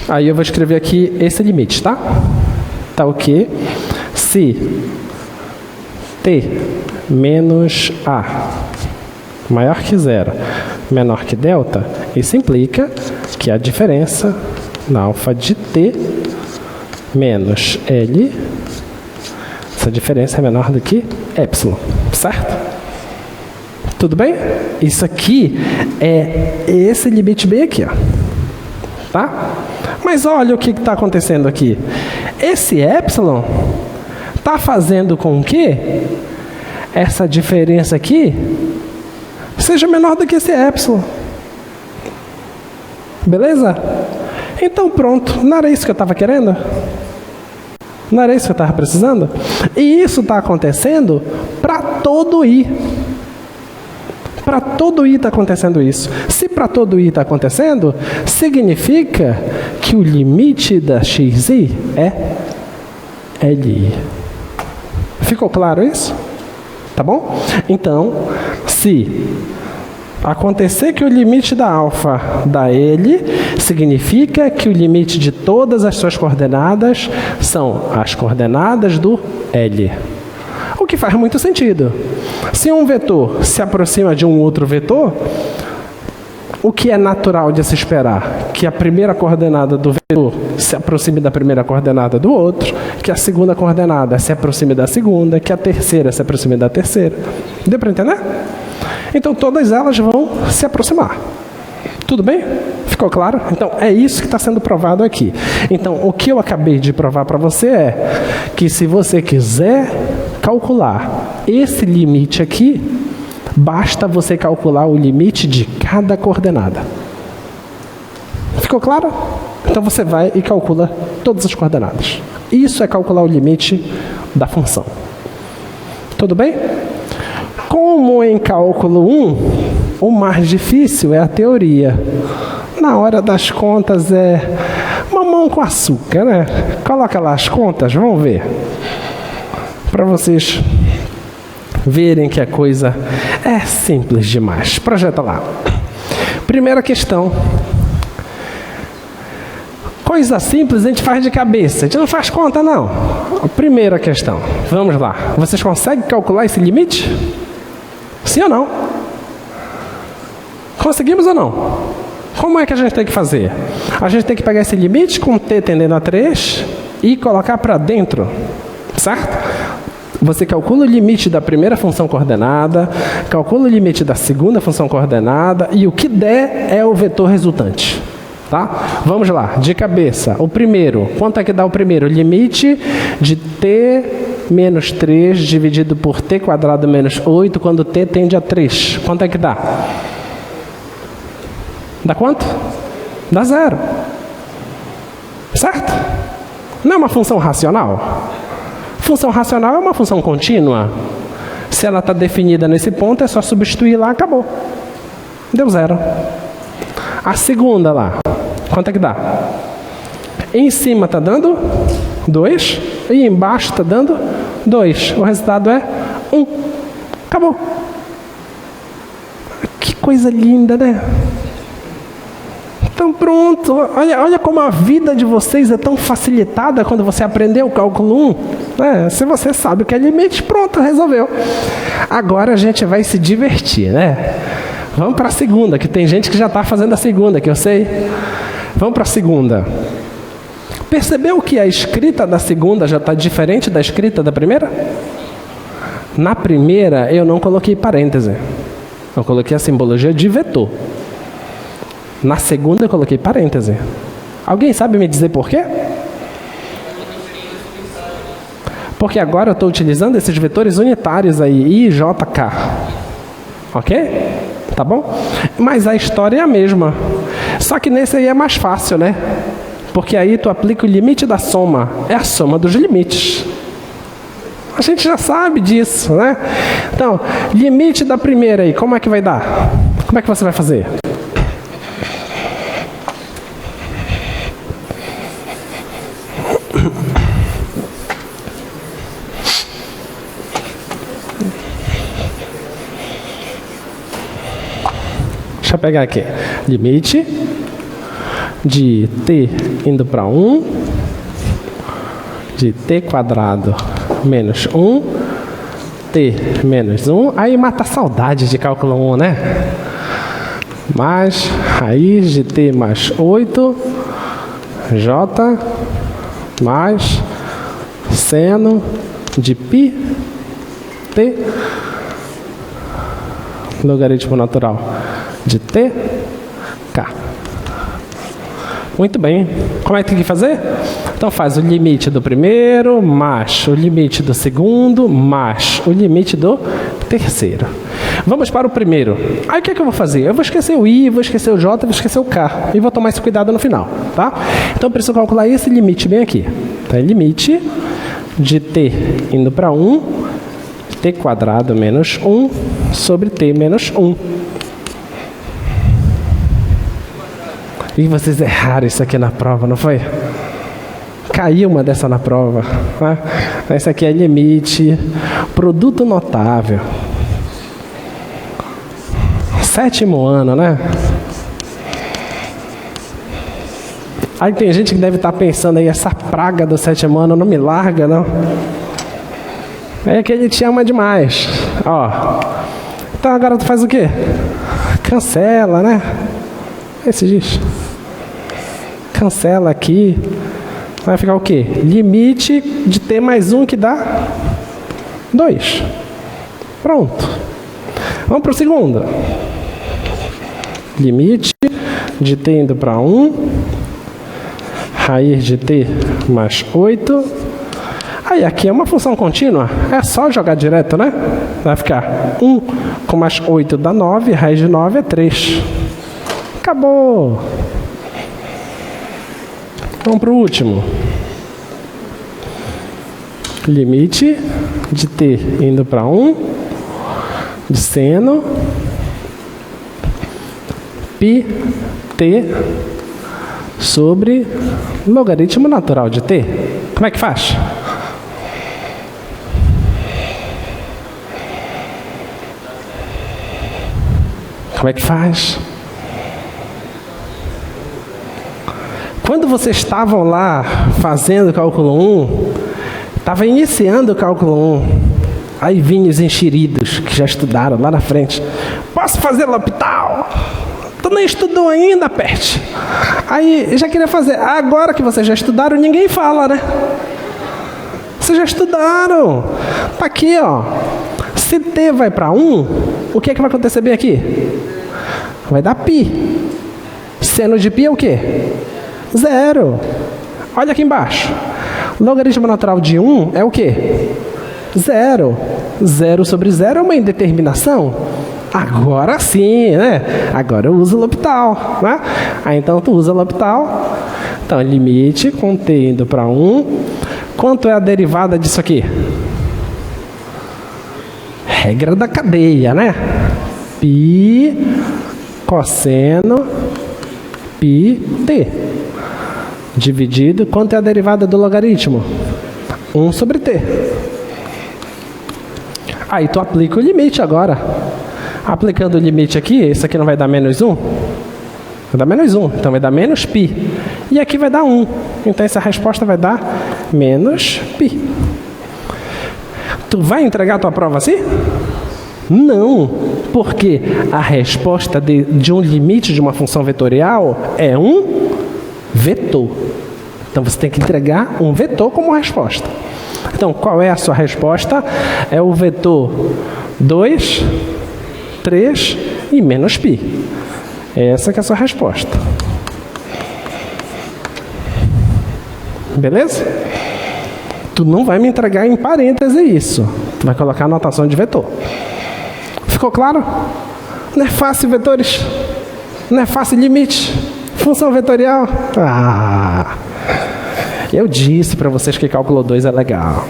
Aí eu vou escrever aqui esse limite, tá? Tá ok? Se t menos a maior que zero, menor que delta, isso implica que a diferença na alfa de t menos L, essa diferença é menor do que epsilon, certo? Tudo bem? Isso aqui é esse limite bem aqui, ó. Tá? Mas olha o que está acontecendo aqui. Esse epsilon está fazendo com que essa diferença aqui seja menor do que esse epsilon. Beleza? Então pronto, não era isso que eu estava querendo? Não era isso que eu estava precisando? E isso está acontecendo para todo I. Para todo I está acontecendo isso. Se para todo I está acontecendo, significa que o limite da xi é Li. Ficou claro isso? Tá bom? Então, se acontecer que o limite da alfa dá L, significa que o limite de todas as suas coordenadas são as coordenadas do L. O que faz muito sentido. Se um vetor se aproxima de um outro vetor, o que é natural de se esperar? Que a primeira coordenada do vetor se aproxime da primeira coordenada do outro, que a segunda coordenada se aproxime da segunda, que a terceira se aproxime da terceira. Deu para entender? Então todas elas vão se aproximar. Tudo bem? Ficou claro? Então é isso que está sendo provado aqui. Então o que eu acabei de provar para você é que se você quiser calcular esse limite aqui, basta você calcular o limite de cada coordenada. Ficou claro? Então você vai e calcula todas as coordenadas. Isso é calcular o limite da função. Tudo bem? Como em cálculo 1, o mais difícil é a teoria. Na hora das contas é mamão com açúcar, né? Coloca lá as contas, vamos ver. Para vocês verem que a coisa é simples demais. Projeta lá. Primeira questão. Coisa simples a gente faz de cabeça. A gente não faz conta, não. Primeira questão. Vamos lá. Vocês conseguem calcular esse limite? Sim ou não? Conseguimos ou não? Como é que a gente tem que fazer? A gente tem que pegar esse limite com t tendendo a 3 e colocar para dentro. Certo? Você calcula o limite da primeira função coordenada, calcula o limite da segunda função coordenada e o que der é o vetor resultante. Tá? Vamos lá, de cabeça. O primeiro, quanto é que dá o primeiro? O limite de t menos 3 dividido por t quadrado menos 8 quando t tende a 3. Quanto é que dá? Dá quanto? Dá 0. Certo? Não é uma função racional? Função racional é uma função contínua. Se ela está definida nesse ponto, é só substituir lá, acabou. Deu 0. A segunda lá, quanto é que dá? Em cima está dando 2 e embaixo está dando 2. O resultado é 1. Acabou. Que coisa linda, né? Então pronto, olha como a vida de vocês é tão facilitada quando você aprendeu o cálculo 1. Né? Se você sabe o que é limite, pronto, resolveu. Agora a gente vai se divertir, né? Vamos para a segunda, que tem gente que já está fazendo a segunda, que eu sei. Vamos para a segunda. Percebeu que a escrita da segunda já está diferente da escrita da primeira? Na primeira eu não coloquei parêntese. Eu coloquei a simbologia de vetor. Na segunda eu coloquei parêntese. Alguém sabe me dizer por quê? Porque agora eu estou utilizando esses vetores unitários aí, I, J, K. Ok? Tá bom? Mas a história é a mesma. Só que nesse aí é mais fácil, né? Porque aí tu aplica o limite da soma. É a soma dos limites. A gente já sabe disso, né? Então, limite da primeira aí, como é que vai dar? Como é que você vai fazer? Deixa eu pegar aqui. Limite de t indo para 1, de t quadrado menos 1, t menos 1. Aí mata a saudade de cálculo 1, né? Mais raiz de t mais 8, j mais seno de π t logaritmo natural de t, k. Muito bem. Como é que tem que fazer? Então faz o limite do primeiro, mais o limite do segundo, mais o limite do terceiro. Vamos para o primeiro. Aí o que é que eu vou fazer? Eu vou esquecer o I, vou esquecer o J, vou esquecer o K. E vou tomar esse cuidado no final, tá? Então eu preciso calcular esse limite bem aqui. Então é limite de t indo para 1, t quadrado menos 1 sobre t menos 1. E vocês erraram isso aqui na prova, não foi? Caiu uma dessa na prova. Né? Esse aqui é limite, produto notável. 7º ano, né? Aí tem gente que deve estar pensando aí, essa praga do 7º ano não me larga, não? É que ele te ama demais. Ó. Então agora tu faz o quê? Cancela, né? Esse diz. Cancela aqui. Vai ficar o quê? Limite de t mais 1 que dá 2. Pronto. Vamos para o segundo. Limite de t indo para 1. Raiz de t mais 8. Aí aqui é uma função contínua. É só jogar direto, né? Vai ficar 1 com mais 8 dá 9. Raiz de 9 é 3. Acabou. Vamos para o último. Limite de t indo para 1 de seno π t sobre logaritmo natural de t. Como é que faz? Como é que faz? Quando vocês estavam lá fazendo o cálculo 1, estava iniciando o cálculo 1, aí vinham os enxeridos que já estudaram lá na frente. Posso fazer L'Hopital? Tu nem estudou ainda, Pet. Aí já queria fazer. Agora que vocês já estudaram, ninguém fala, né? Vocês já estudaram. Tá aqui, ó. Se t vai para 1, o que é que vai acontecer bem aqui? Vai dar π. Seno de π é o quê? 0. Olha aqui embaixo. Logaritmo natural de 1 é o quê? 0. 0 sobre 0 é uma indeterminação. Agora sim, né? Agora eu uso L'Hopital, né? Aí então tu usa L'Hopital. Então, limite com t indo para 1. Quanto é a derivada disso aqui? Regra da cadeia, né? π cosseno πt. Dividido, quanto é a derivada do logaritmo? 1 sobre t. Aí tu aplica o limite agora. Aplicando o limite aqui, isso aqui não vai dar menos 1? Vai dar menos 1, então vai dar menos π. E aqui vai dar 1. Então essa resposta vai dar menos π. Tu vai entregar a tua prova assim? Não, porque a resposta de um limite de uma função vetorial é um vetor. Então você tem que entregar um vetor como resposta. Então qual é a sua resposta? É o vetor 2, 3 e menos π. Essa que é a sua resposta. Beleza? Tu não vai me entregar em parêntese isso. Tu vai colocar a notação de vetor. Ficou claro? Não é fácil vetores? Não é fácil limite? Função vetorial? Ah, eu disse para vocês que cálculo 2 é legal.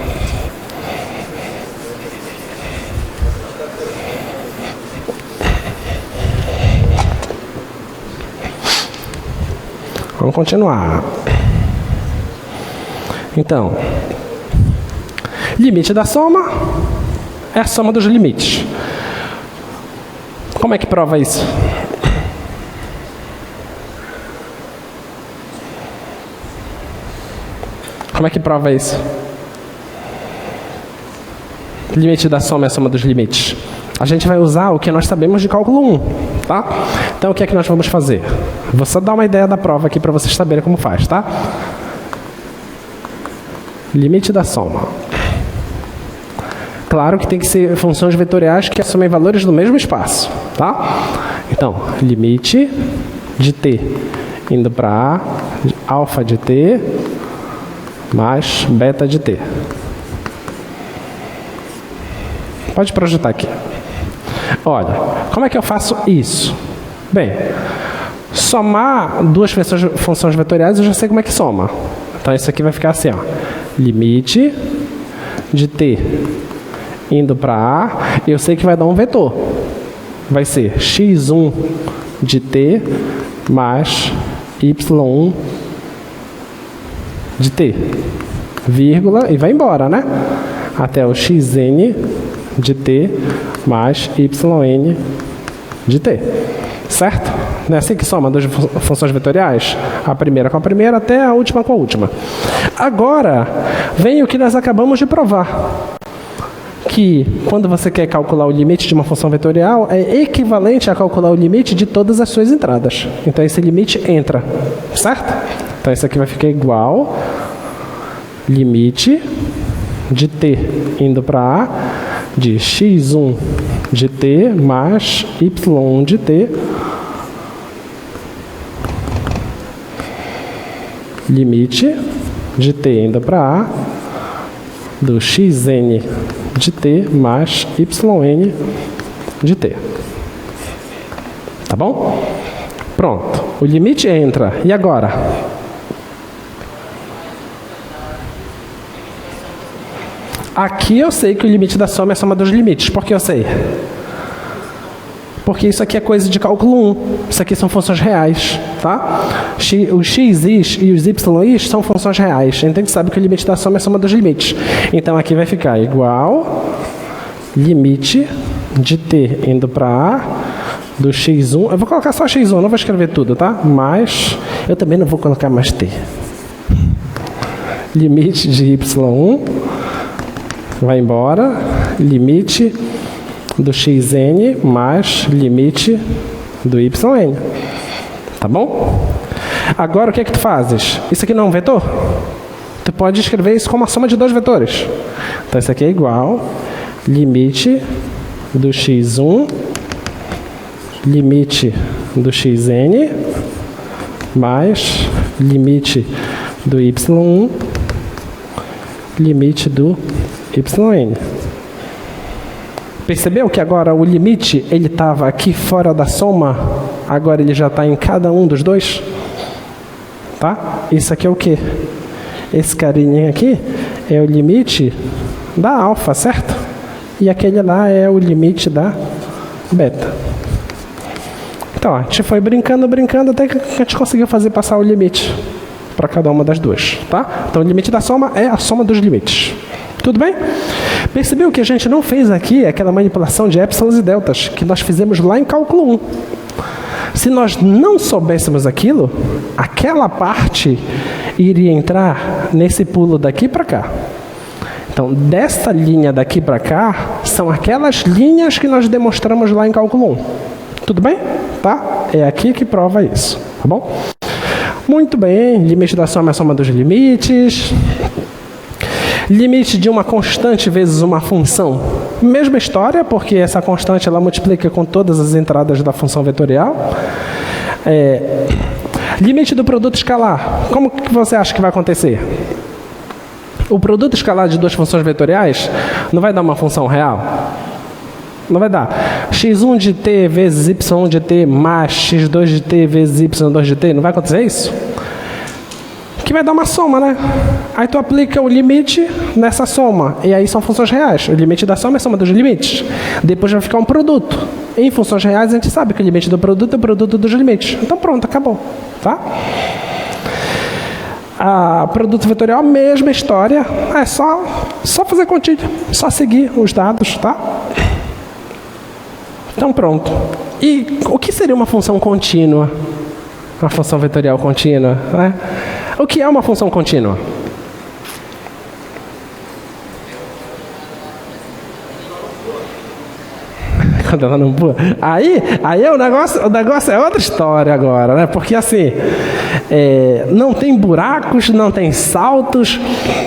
Vamos continuar. Então, limite da soma é a soma dos limites. Como é que prova isso? Como é que prova isso? Limite da soma é a soma dos limites. A gente vai usar o que nós sabemos de cálculo 1, tá? Então, o que é que nós vamos fazer? Vou só dar uma ideia da prova aqui para vocês saberem como faz, tá? Limite da soma. Claro que tem que ser funções vetoriais que assumem valores do mesmo espaço, tá? Então, limite de t indo para a, alfa de t mais beta de t. Pode projetar aqui. Olha, como é que eu faço isso? Bem, somar duas funções vetoriais eu já sei como é que soma. Então isso aqui vai ficar assim, ó. Limite de t indo para A, eu sei que vai dar um vetor. Vai ser x1 de t mais y1 de t, vírgula, e vai embora, né? Até o xn de t mais yn de t. Certo? Não é assim que soma duas funções vetoriais? A primeira com a primeira até a última com a última. Agora, vem o que nós acabamos de provar. Que quando você quer calcular o limite de uma função vetorial, é equivalente a calcular o limite de todas as suas entradas. Então, esse limite entra. Certo? Então, isso aqui vai ficar igual limite de t indo para A de x1 de t mais y1 de t limite de t indo para A do xn de t mais yn de t. Tá bom? Pronto. O limite entra. E agora? Aqui eu sei que o limite da soma é a soma dos limites. Por que eu sei? Porque isso aqui é coisa de cálculo 1. Isso aqui são funções reais, tá? Os x's e os y's são funções reais. Então a gente sabe que o limite da soma é a soma dos limites. Então aqui vai ficar igual limite de t indo para A do x1. Eu vou colocar só x1, não vou escrever tudo, tá? Mas eu também não vou colocar mais t. Limite de y1 vai embora. Limite do xn mais limite do yn. Tá bom? Agora o que é que tu fazes? Isso aqui não é um vetor? Tu pode escrever isso como a soma de dois vetores. Então isso aqui é igual limite do x1 limite do xn mais limite do y1 limite do yn. Percebeu que agora o limite ele estava aqui fora da soma, agora ele já está em cada um dos dois? Tá? Isso aqui é o quê? Esse carinha aqui é o limite da alfa, certo? E aquele lá é o limite da beta. Então, a gente foi brincando até que a gente conseguiu fazer passar o limite para cada uma das duas, tá? Então, o limite da soma é a soma dos limites. Tudo bem? Percebeu que a gente não fez aqui aquela manipulação de épsilons e deltas que nós fizemos lá em cálculo 1. Se nós não soubéssemos aquilo, aquela parte iria entrar nesse pulo daqui para cá. Então, dessa linha daqui para cá, são aquelas linhas que nós demonstramos lá em cálculo 1. Tudo bem? Tá? É aqui que prova isso. Tá bom? Muito bem. Limite da soma é a soma dos limites. Limite de uma constante vezes uma função. Mesma história, porque essa constante ela multiplica com todas as entradas da função vetorial. Limite do produto escalar. Como que você acha que vai acontecer? O produto escalar de duas funções vetoriais não vai dar uma função real? Não vai dar. x1 de t vezes y1 de t mais x2 de t vezes y2 de t. Não vai acontecer isso? Que vai dar uma soma, né? Aí tu aplica o limite nessa soma. E aí são funções reais. O limite da soma é a soma dos limites. Depois vai ficar um produto. Em funções reais a gente sabe que o limite do produto é o produto dos limites. Então pronto, acabou. Tá? A produto vetorial, mesma história. É só fazer contínuo. Só seguir os dados, tá? Então pronto. E o que seria uma função contínua? Uma função vetorial contínua, né? O que é uma função contínua? Quando ela não pula. Aí o negócio é outra história agora, né? Porque assim, não tem buracos, não tem saltos,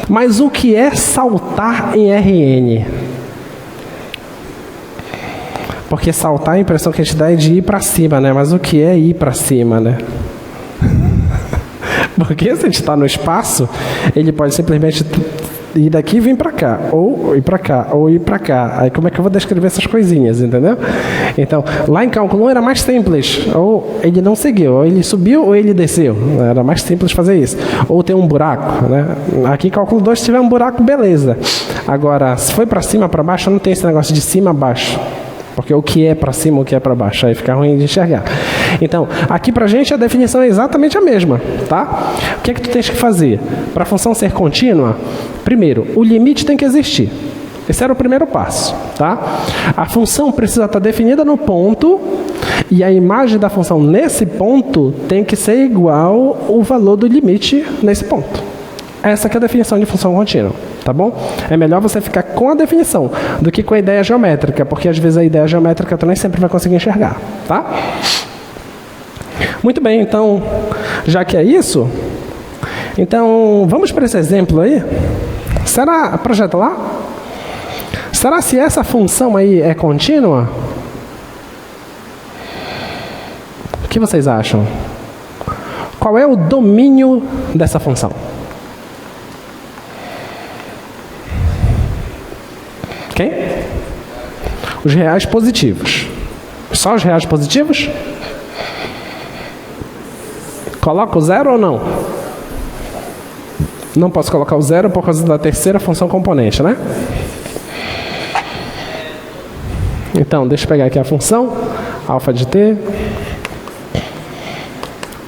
mas o que é saltar em Rn? Porque saltar, a impressão que a gente dá é de ir para cima, né? Mas o que é ir para cima, né? Porque se a gente está no espaço, ele pode simplesmente ir daqui e vir para cá, ou ir para cá, ou ir para cá. Aí como é que eu vou descrever essas coisinhas, entendeu? Então, lá em cálculo 1 era mais simples. Ou ele não seguiu, ou ele subiu ou ele desceu. Era mais simples fazer isso. Ou tem um buraco, né? Aqui em cálculo 2, se tiver um buraco, beleza. Agora, se foi para cima, para baixo, não tem esse negócio de cima a baixo. Porque o que é para cima, o que é para baixo, aí fica ruim de enxergar. Então, aqui para a gente a definição é exatamente a mesma, tá? O que é que tu tens que fazer? Para a função ser contínua, primeiro, o limite tem que existir. Esse era o primeiro passo, tá? A função precisa estar definida no ponto e a imagem da função nesse ponto tem que ser igual ao valor do limite nesse ponto. Essa que é a definição de função contínua, tá bom? É melhor você ficar com a definição do que com a ideia geométrica, porque às vezes a ideia geométrica tu nem sempre vai conseguir enxergar, tá? Muito bem, então, já que é isso, então vamos para esse exemplo aí. Será, projeta lá? Será se essa função aí é contínua? O que vocês acham? Qual é o domínio dessa função? Quem? Os reais positivos. Só os reais positivos? Coloca o zero ou não? Não posso colocar o zero por causa da terceira função componente, né? Então, deixa eu pegar aqui a função. Alfa de t.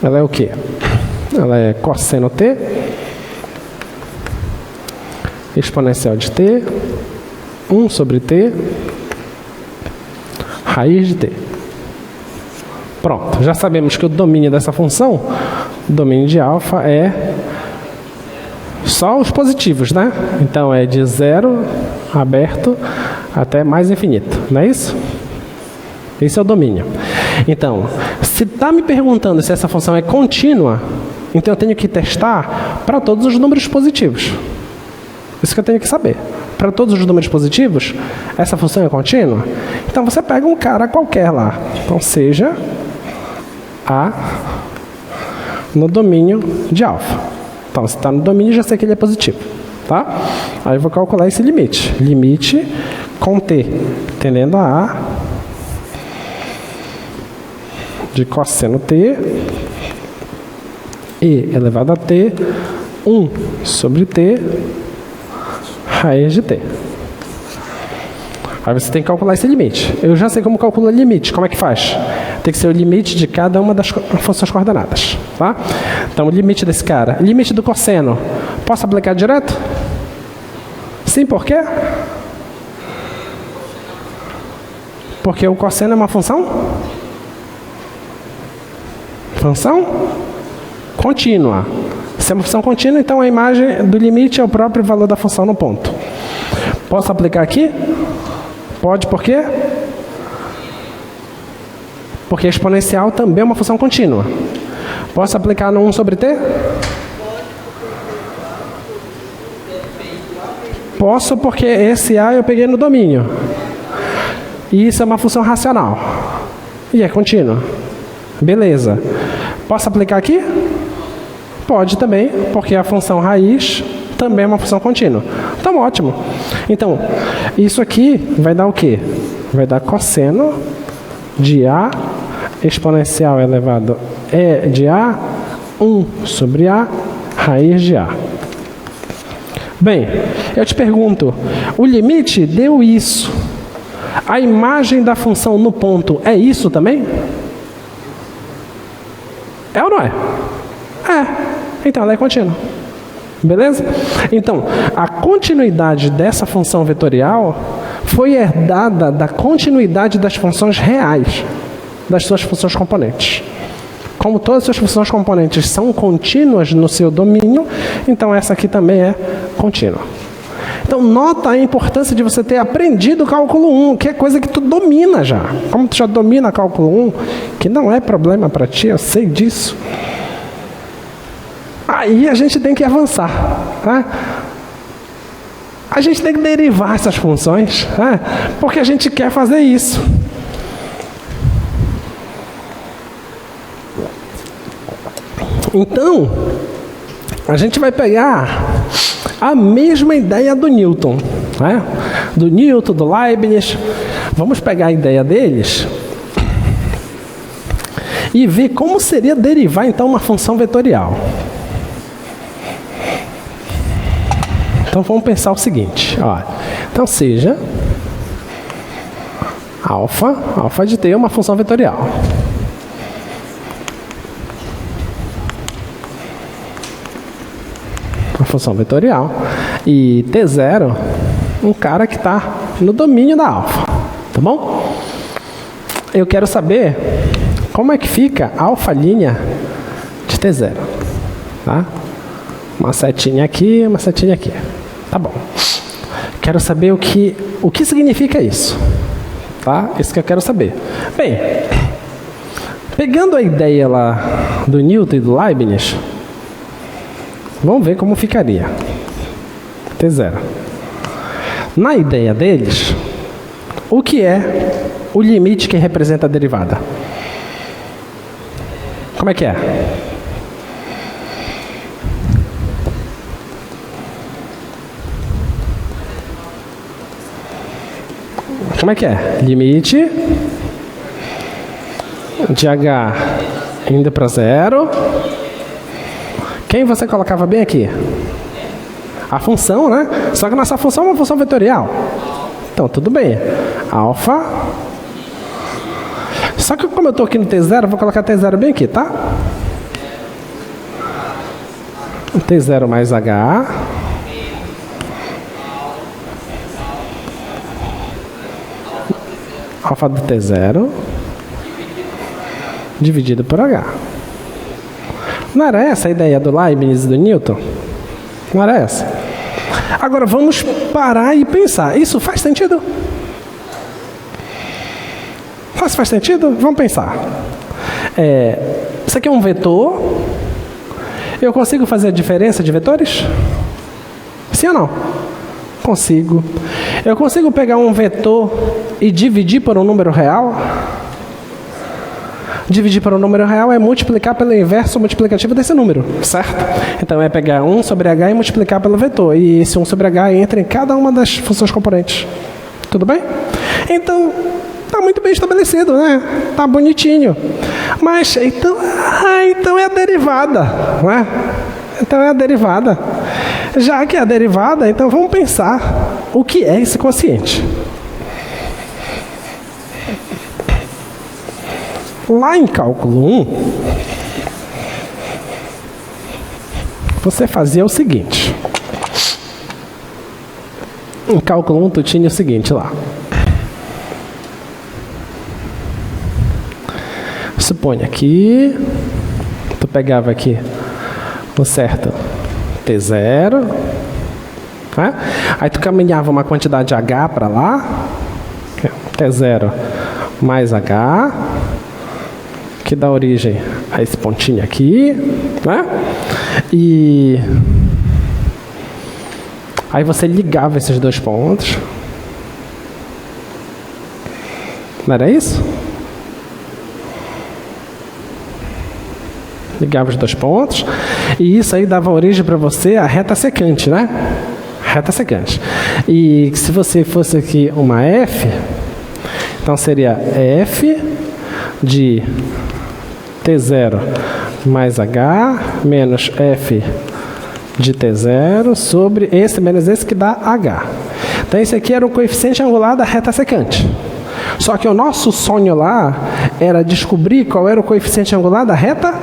Ela é o quê? Ela é cosseno t. Exponencial de t. 1 sobre t, raiz de t. Pronto, já sabemos que o domínio dessa função, o domínio de alfa é só os positivos, né? Então é de 0 aberto até mais infinito, não é isso? Esse é o domínio. Então, se está me perguntando se essa função é contínua, então eu tenho que testar para todos os números positivos. Isso que eu tenho que saber. Para todos os números positivos, essa função é contínua? Então você pega um cara qualquer lá. Então seja A no domínio de alfa. Então se está no domínio, já sei que ele é positivo. Tá? Aí eu vou calcular esse limite. Limite com t tendendo a A de cosseno t e elevado a t 1 sobre t raiz de t. Aí você tem que calcular esse limite. Eu já sei como calcula o limite. Como é que faz? Tem que ser o limite de cada uma das funções coordenadas. Tá? Então, o limite desse cara. Limite do cosseno. Posso aplicar direto? Sim, por quê? Porque o cosseno é uma função? Função contínua. Se é uma função contínua, então a imagem do limite é o próprio valor da função no ponto. Posso aplicar aqui? Pode, por quê? Porque a exponencial também é uma função contínua. Posso aplicar no 1 sobre t? Posso, porque esse A eu peguei no domínio. E isso é uma função racional. E é contínua. Beleza. Posso aplicar aqui? Pode também, porque a função raiz também é uma função contínua. Então, ótimo. Então, isso aqui vai dar o quê? Vai dar cosseno de A exponencial elevado de A, 1 sobre A, raiz de A. Bem, eu te pergunto, o limite deu isso. A imagem da função no ponto é isso também? É ou não é? É. Então, ela é contínua. Beleza? Então, a continuidade dessa função vetorial foi herdada da continuidade das funções reais, das suas funções componentes. Como todas as suas funções componentes são contínuas no seu domínio, então essa aqui também é contínua. Então, nota a importância de você ter aprendido o cálculo 1, que é coisa que tu domina já. Como tu já domina cálculo 1, que não é problema para ti, eu sei disso. Aí a gente tem que avançar. Tá? A gente tem que derivar essas funções, tá? Porque a gente quer fazer isso. Então, a gente vai pegar a mesma ideia do Newton, né? Do Newton, do Leibniz. Vamos pegar a ideia deles e ver como seria derivar então uma função vetorial. Então vamos pensar o seguinte, ó. Então seja alfa de t é uma função vetorial. Uma função vetorial. E t0, um cara que está no domínio da alfa. Tá bom? Eu quero saber como é que fica a alfa' de t0. Tá? Uma setinha aqui, uma setinha aqui. Tá bom. Quero saber o que significa isso. Tá? Isso que eu quero saber. Bem, pegando a ideia lá do Newton e do Leibniz, vamos ver como ficaria t0. Na ideia deles, o que é o limite que representa a derivada? Como é que é? Como é que é? Limite de h indo para 0. Quem você colocava bem aqui? A função, né? Só que nossa função é uma função vetorial. Então, tudo bem. Alfa. Só que como eu estou aqui no t0, eu vou colocar t0 bem aqui, tá? t0 mais h. Alfa do t0 dividido por h. Não era essa a ideia do Leibniz e do Newton? Não era essa? Agora vamos parar e pensar. Isso faz sentido? Faz sentido? Vamos pensar. Isso aqui é um vetor. Eu consigo fazer a diferença de vetores? Sim ou não? Consigo. Eu consigo pegar um vetor e dividir por um número real? Dividir por um número real é multiplicar pelo inverso multiplicativo desse número, certo? Então é pegar 1 sobre h e multiplicar pelo vetor. E esse 1 sobre h entra em cada uma das funções componentes. Tudo bem? Então, está muito bem estabelecido, né? Está bonitinho. Mas, então é a derivada, não é? Então é a derivada. Já que é a derivada, então vamos pensar o que é esse quociente. Lá em cálculo 1, você fazia o seguinte. Em cálculo 1, tu tinha o seguinte lá. Suponha que tu pegava aqui o certo t0, né? Aí tu caminhava uma quantidade h para lá, t0 mais h, que dá origem a esse pontinho aqui, né? E aí você ligava esses dois pontos. Não era isso? Ligava os dois pontos. E isso aí dava origem para você a reta secante, né? Reta secante. E se você fosse aqui uma f, então seria f de t0 mais h menos f de t0 sobre esse menos esse que dá h. Então esse aqui era o coeficiente angular da reta secante. Só que o nosso sonho lá era descobrir qual era o coeficiente angular da reta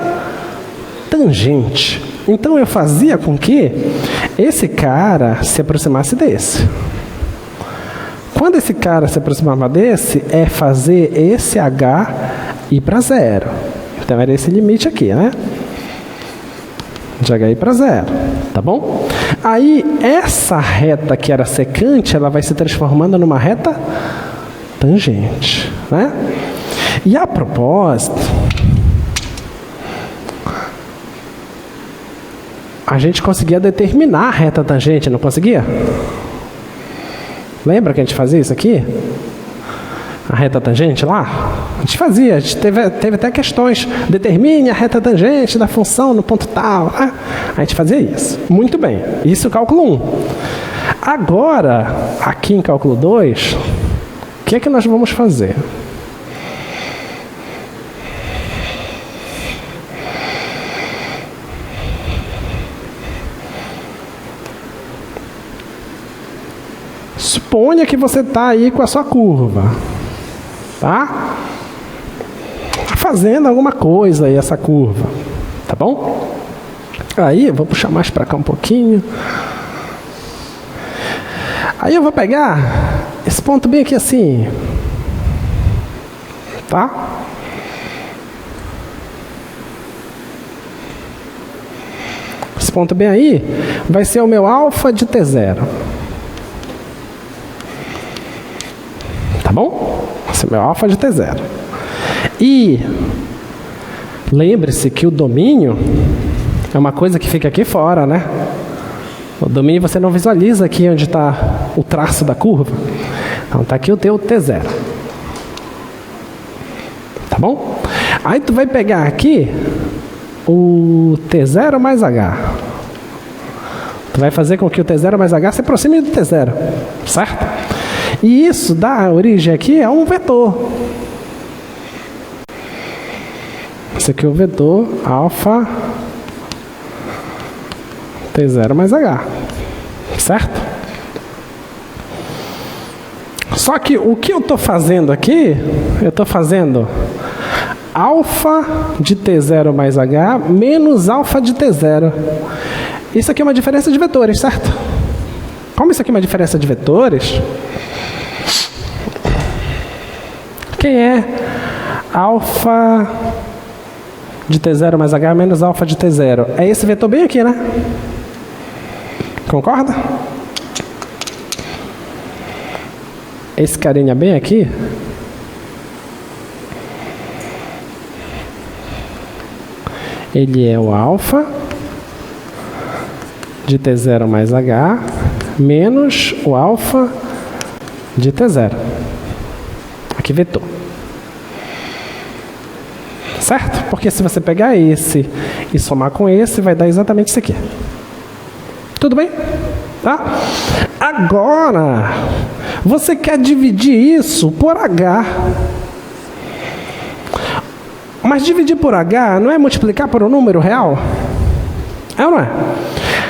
tangente. Então eu fazia com que esse cara se aproximasse desse. Quando esse cara se aproximava desse, é fazer esse h ir para 0. Então era esse limite aqui, né? De h ir para 0, tá bom? Aí essa reta que era secante, ela vai se transformando numa reta tangente, né? E a propósito, a gente conseguia determinar a reta tangente, não conseguia? Lembra que a gente fazia isso aqui? A reta tangente lá? A gente fazia, a gente teve até questões. Determine a reta tangente da função no ponto tal. A gente fazia isso. Muito bem. Isso é o cálculo 1. Agora, aqui em cálculo 2, o que é que nós vamos fazer? Suponha que você está aí com a sua curva, tá? Fazendo alguma coisa aí essa curva, tá bom? Aí eu vou puxar mais para cá um pouquinho. Aí eu vou pegar esse ponto bem aqui assim, tá? Esse ponto bem aí vai ser o meu alfa de T0. Tá bom? Esse é o meu alfa de T0. E lembre-se que o domínio é uma coisa que fica aqui fora, né? O domínio você não visualiza aqui onde está o traço da curva. Então está aqui o teu T0. Tá bom? Aí tu vai pegar aqui o T0 mais H. Tu vai fazer com que o T0 mais H se aproxime do T0. Certo? E isso dá origem aqui a um vetor. Esse aqui é o vetor alfa T0 mais H. Certo? Só que o que eu estou fazendo aqui, eu estou fazendo alfa de T0 mais H menos alfa de T0. Isso aqui é uma diferença de vetores, certo? Como isso aqui é uma diferença de vetores, quem é alfa de T0 mais H menos alfa de T0? É esse vetor bem aqui, né? Concorda? Esse carinha bem aqui. Ele é o alfa de T0 mais H menos o alfa de T0. Aqui vetor. Certo? Porque se você pegar esse e somar com esse, vai dar exatamente isso aqui. Tudo bem? Tá? Agora, você quer dividir isso por H. Mas dividir por H não é multiplicar por um número real? É ou não é?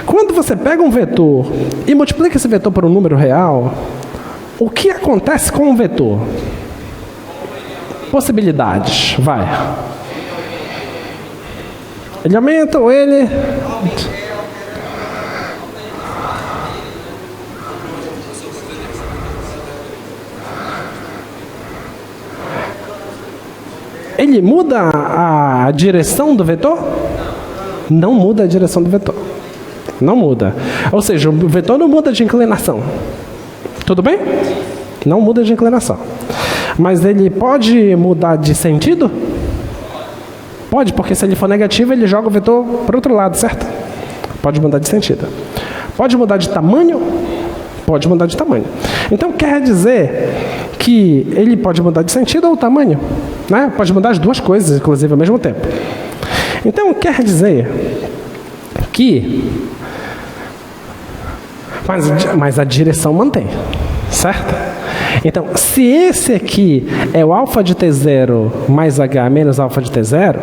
Quando você pega um vetor e multiplica esse vetor por um número real, o que acontece com o vetor? Possibilidades. Vai. Ele aumenta ou ele... Ele muda a direção do vetor? Não muda a direção do vetor. Não muda. Ou seja, o vetor não muda de inclinação. Tudo bem? Não muda de inclinação. Mas ele pode mudar de sentido? Pode, porque se ele for negativo, ele joga o vetor para o outro lado, certo? Pode mudar de sentido. Pode mudar de tamanho? Pode mudar de tamanho. Então, quer dizer que ele pode mudar de sentido ou tamanho, né? Pode mudar as duas coisas, inclusive, ao mesmo tempo. Então, quer dizer que... Mas a direção mantém, certo? Então, se esse aqui é o alfa de T0 mais H menos alfa de T0,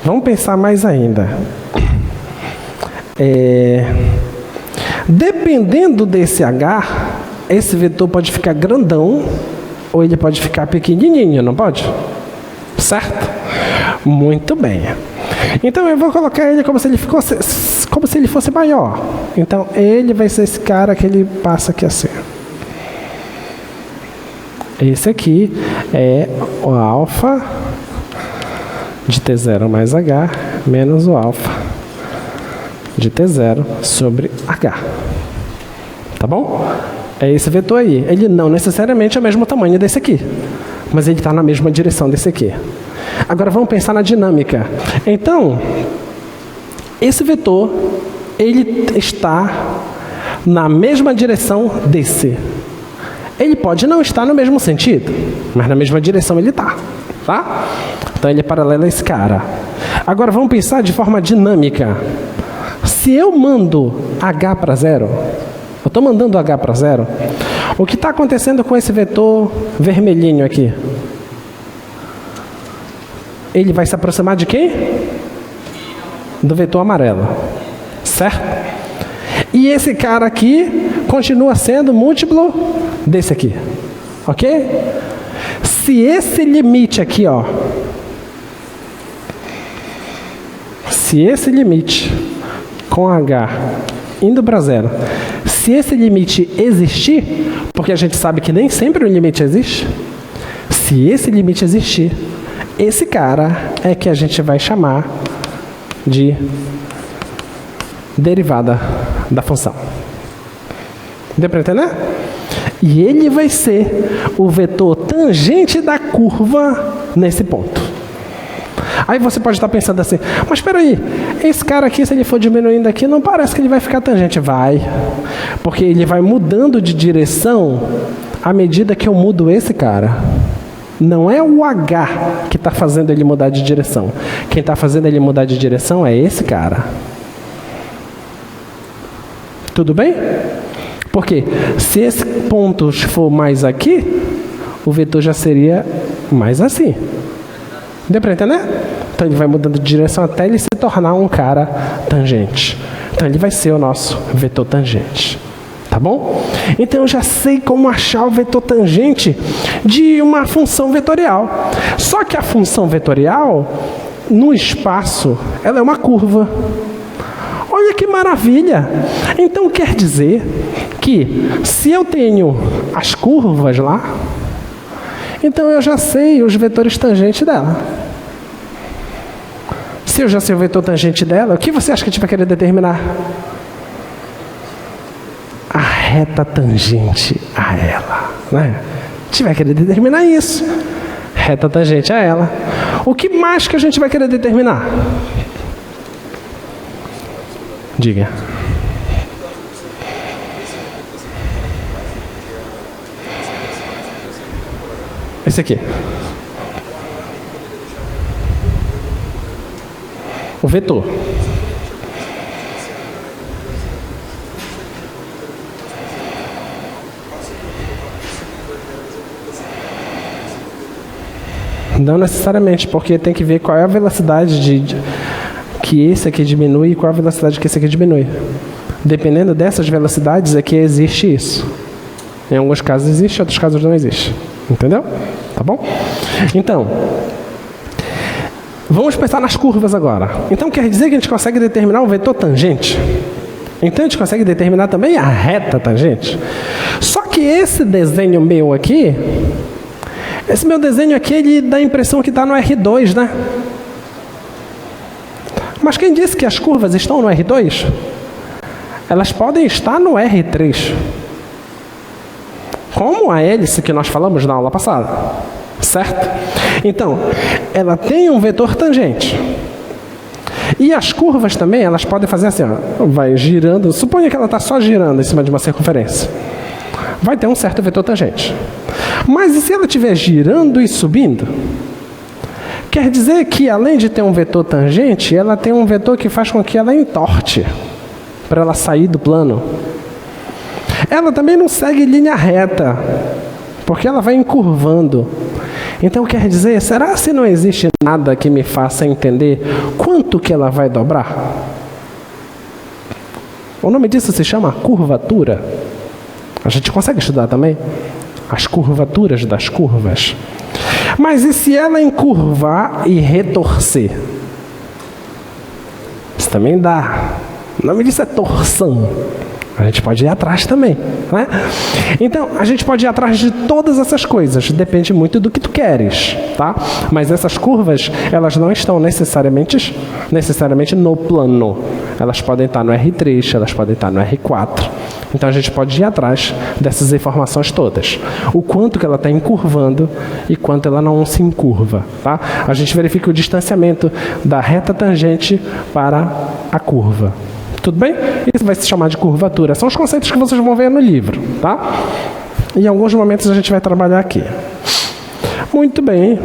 vamos pensar mais ainda. Dependendo desse H, esse vetor pode ficar grandão ou ele pode ficar pequenininho, não pode? Certo? Muito bem. Então eu vou colocar ele como se ele fosse maior. Então ele vai ser esse cara que ele passa aqui assim. Esse aqui é o alfa de T0 mais H menos o alfa de T0 sobre H. Tá bom? É esse vetor aí. Ele não necessariamente é o mesmo tamanho desse aqui, mas ele está na mesma direção desse aqui. Agora vamos pensar na dinâmica. Então, esse vetor, ele está na mesma direção desse. Ele pode não estar no mesmo sentido, mas na mesma direção ele está, tá? Então ele é paralelo a esse cara. Agora vamos pensar de forma dinâmica. Se eu mando H para zero, eu estou mandando H para zero, o que está acontecendo com esse vetor vermelhinho aqui? Ele vai se aproximar de quem? Do vetor amarelo, certo? E esse cara aqui continua sendo múltiplo desse aqui, ok? Se esse limite aqui, ó, se esse limite com H indo para zero, se esse limite existir, porque a gente sabe que nem sempre o limite existe, se esse limite existir, esse cara é que a gente vai chamar de derivada da função. Deu para entender? E ele vai ser o vetor tangente da curva nesse ponto. Aí você pode estar pensando assim, mas espera aí, esse cara aqui, se ele for diminuindo aqui, não parece que ele vai ficar tangente. Vai, porque ele vai mudando de direção à medida que eu mudo esse cara. Não é o H que está fazendo ele mudar de direção. Quem está fazendo ele mudar de direção é esse cara. Tudo bem? Porque se esse ponto for mais aqui, o vetor já seria mais assim. Deu para entender? Então ele vai mudando de direção até ele se tornar um cara tangente. Então ele vai ser o nosso vetor tangente. Tá bom? Então eu já sei como achar o vetor tangente de uma função vetorial. Só que a função vetorial, no espaço, ela é uma curva. Olha que maravilha! Então quer dizer que se eu tenho as curvas lá, então eu já sei os vetores tangentes dela. Se eu já sei o vetor tangente dela, o que você acha que a gente vai querer determinar? A reta tangente a ela, né? A gente vai querer determinar isso. Reta tangente a ela. O que mais que a gente vai querer determinar? Diga. Esse aqui. O vetor. Não necessariamente, porque tem que ver qual é a velocidade que esse aqui diminui e qual é a velocidade que esse aqui diminui. Dependendo dessas velocidades é que existe isso. Em alguns casos existe, em outros casos não existe. Entendeu? Tá bom? Então, vamos pensar nas curvas agora. Então quer dizer que a gente consegue determinar o vetor tangente. Então a gente consegue determinar também a reta tangente. Só que esse desenho meu aqui, esse meu desenho aqui, ele dá a impressão que está no R2, né? Mas quem disse que as curvas estão no R2? Elas podem estar no R3. Como a hélice que nós falamos na aula passada. Certo? Então, ela tem um vetor tangente. E as curvas também, elas podem fazer assim, ó, vai girando. Suponha que ela está só girando em cima de uma circunferência. Vai ter um certo vetor tangente. Mas e se ela estiver girando e subindo? Quer dizer que, além de ter um vetor tangente, ela tem um vetor que faz com que ela entorte, para ela sair do plano. Ela também não segue linha reta, porque ela vai encurvando. Então, quer dizer, será que não existe nada que me faça entender quanto que ela vai dobrar? O nome disso se chama curvatura. A gente consegue estudar também as curvaturas das curvas. Mas e se ela encurvar e retorcer? Isso também dá. O nome disso é torção. A gente pode ir atrás também, né? Então, a gente pode ir atrás de todas essas coisas. Depende muito do que tu queres, tá? Mas essas curvas, elas não estão necessariamente no plano. Elas podem estar no R3, elas podem estar no R4. Então, a gente pode ir atrás dessas informações todas. O quanto que ela está encurvando e quanto ela não se encurva, tá? A gente verifica o distanciamento da reta tangente para a curva. Tudo bem? Isso vai se chamar de curvatura. São os conceitos que vocês vão ver no livro, tá? Em alguns momentos a gente vai trabalhar aqui. Muito bem.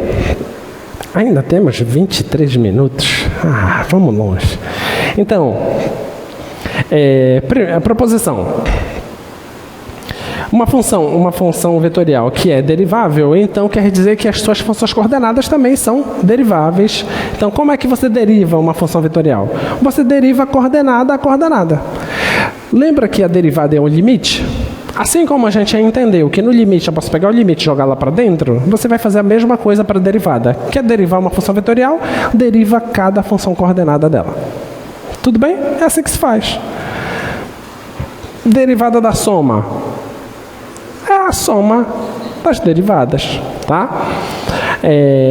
Ainda temos 23 minutos. Vamos longe. Então, a proposição. Uma função vetorial que é derivável, então quer dizer que as suas funções coordenadas também são deriváveis. Então, como é que você deriva uma função vetorial? Você deriva coordenada a coordenada. Lembra que a derivada é um limite? Assim como a gente já entendeu que no limite eu posso pegar o limite e jogar lá para dentro, você vai fazer a mesma coisa para a derivada. Quer derivar uma função vetorial? Deriva cada função coordenada dela. Tudo bem? É assim que se faz. Derivada da soma. É a soma das derivadas, tá?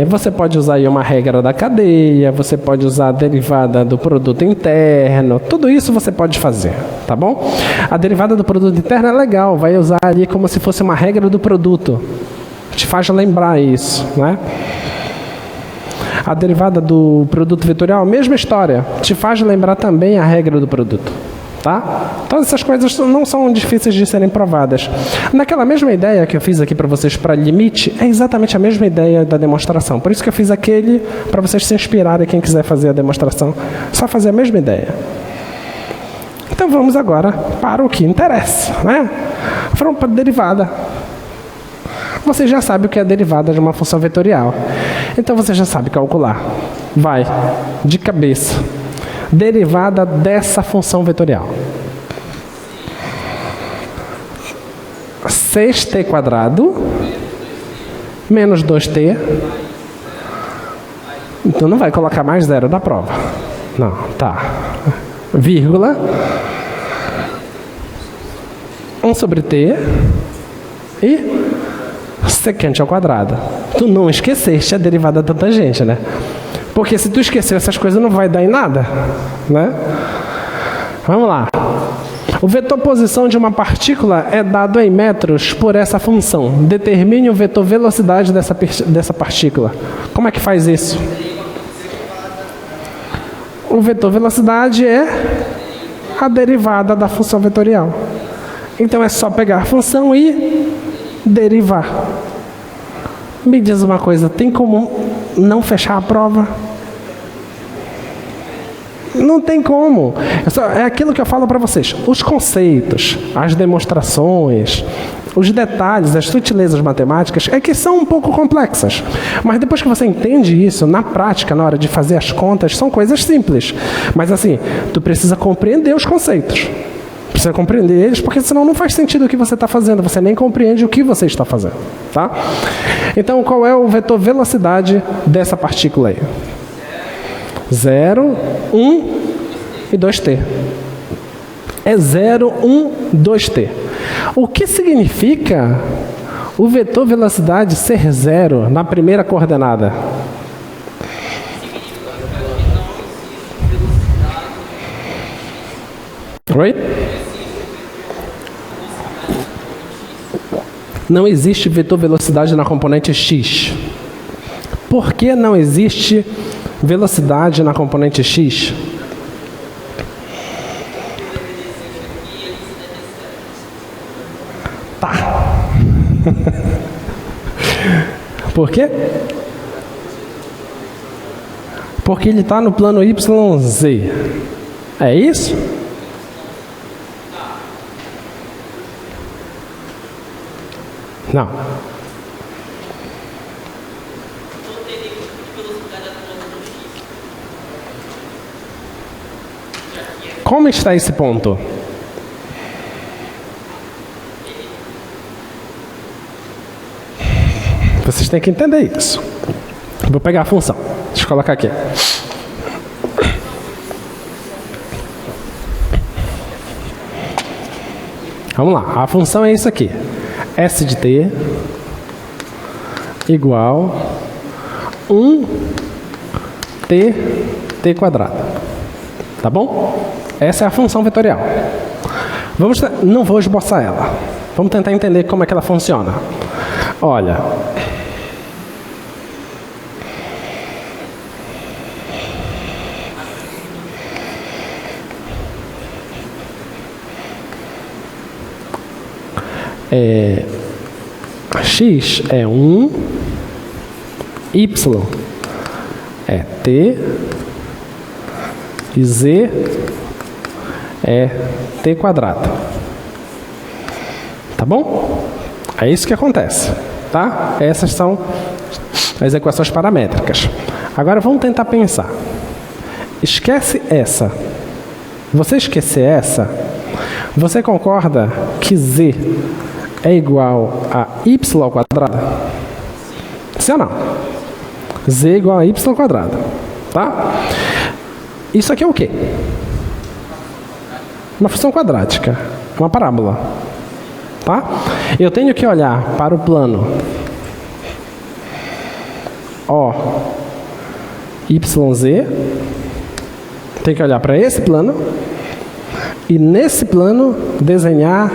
Você pode usar aí uma regra da cadeia, você pode usar a derivada do produto interno, tudo isso você pode fazer, tá bom? A derivada do produto interno é legal, vai usar ali como se fosse uma regra do produto, te faz lembrar isso, né? A derivada do produto vetorial, mesma história, te faz lembrar também a regra do produto. Tá? Todas essas coisas não são difíceis de serem provadas. Naquela mesma ideia que eu fiz aqui para vocês para limite, é exatamente a mesma ideia da demonstração. Por isso que eu fiz aquele para vocês se inspirarem, quem quiser fazer a demonstração, só fazer a mesma ideia. Então vamos agora para o que interessa, né? Vamos para a derivada. Você já sabe o que é a derivada de uma função vetorial. Então você já sabe calcular. Vai, de cabeça. Derivada dessa função vetorial. 6t² menos 2t. Então não vai colocar mais zero na prova. Não, tá. Vírgula. 1 sobre t. E secante ao quadrado. Tu não esqueceste a derivada da tangente, né? Porque se tu esquecer essas coisas não vai dar em nada, né? Vamos lá. O vetor posição de uma partícula é dado em metros por essa função. Determine o vetor velocidade dessa partícula. Como é que faz isso? O vetor velocidade é a derivada da função vetorial. Então é só pegar a função e derivar. Me diz uma coisa, tem como não fechar a prova? Não tem como. É aquilo que eu falo para vocês. Os conceitos, as demonstrações, os detalhes, as sutilezas matemáticas é que são um pouco complexas. Mas depois que você entende isso, na prática, na hora de fazer as contas, são coisas simples. Mas assim, tu precisa compreender os conceitos. Precisa compreender eles, porque senão não faz sentido o que você está fazendo. Você nem compreende o que você está fazendo. Tá? Então, qual é o vetor velocidade dessa partícula aí? 0, 1 e 2t. É 0, 1, 2t. O que significa o vetor velocidade ser 0 na primeira coordenada? Oi? Não existe vetor velocidade na componente x. Por que não existe velocidade na componente x? Tá. Por quê? Porque ele está no plano YZ. É isso? Não. Como está esse ponto? Vocês têm que entender isso. Vou pegar a função. Deixa eu colocar aqui. Vamos lá. A função é isso aqui. S de t igual 1t² Tá bom? Essa é a função vetorial. Não vou esboçar ela. Vamos tentar entender como é que ela funciona. Olha. x é 1, y é t e z é t quadrado. Tá bom? É isso que acontece, tá? Essas são as equações paramétricas. Agora vamos tentar pensar. Esquece essa. Você esquecer essa, você concorda que z é igual a y ao quadrado? Sim ou não? Z é igual a y ao quadrado, tá? Isso aqui é o quê? Uma função quadrática, uma parábola, tá? Eu tenho que olhar para o plano O, YZ, tenho que olhar para esse plano e nesse plano desenhar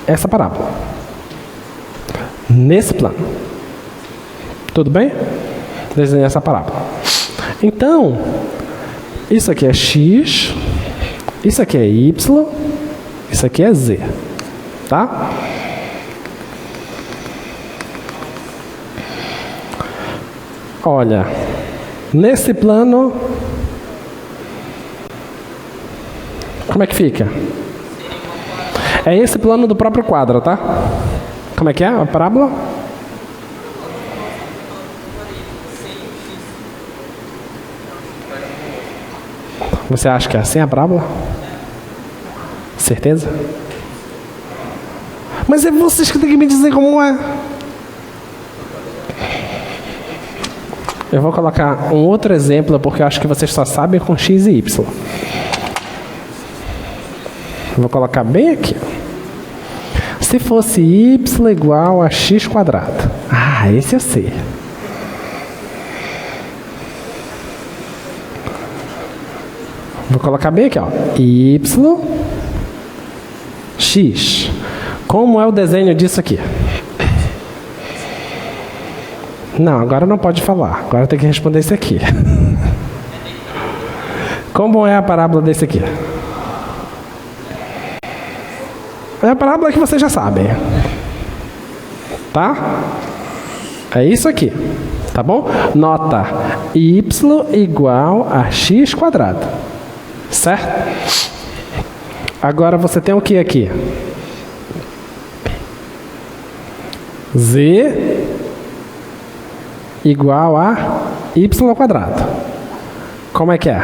essa parábola. Nesse plano. Tudo bem? Desenhar essa parábola. Então, isso aqui é x, isso aqui é y, isso aqui é z. Tá? Olha, nesse plano, como é que fica? É esse plano do próprio quadro, tá? Como é que é a parábola? Você acha que é assim a parábola? Certeza? Mas é vocês que têm que me dizer como é. Eu vou colocar um outro exemplo, porque eu acho que vocês só sabem com x e y. Vou colocar bem aqui. Se fosse y igual a x quadrado. Ah, esse eu sei. Vou colocar bem aqui, ó. Y, x. Como é o desenho disso aqui? Não, agora não pode falar. Agora tem que responder isso aqui. Como é a parábola desse aqui? É a parábola que vocês já sabem. Tá? É isso aqui. Tá bom? Nota y igual a x quadrado. Certo? Agora você tem o que aqui? Z igual a y ao quadrado. Como é que é?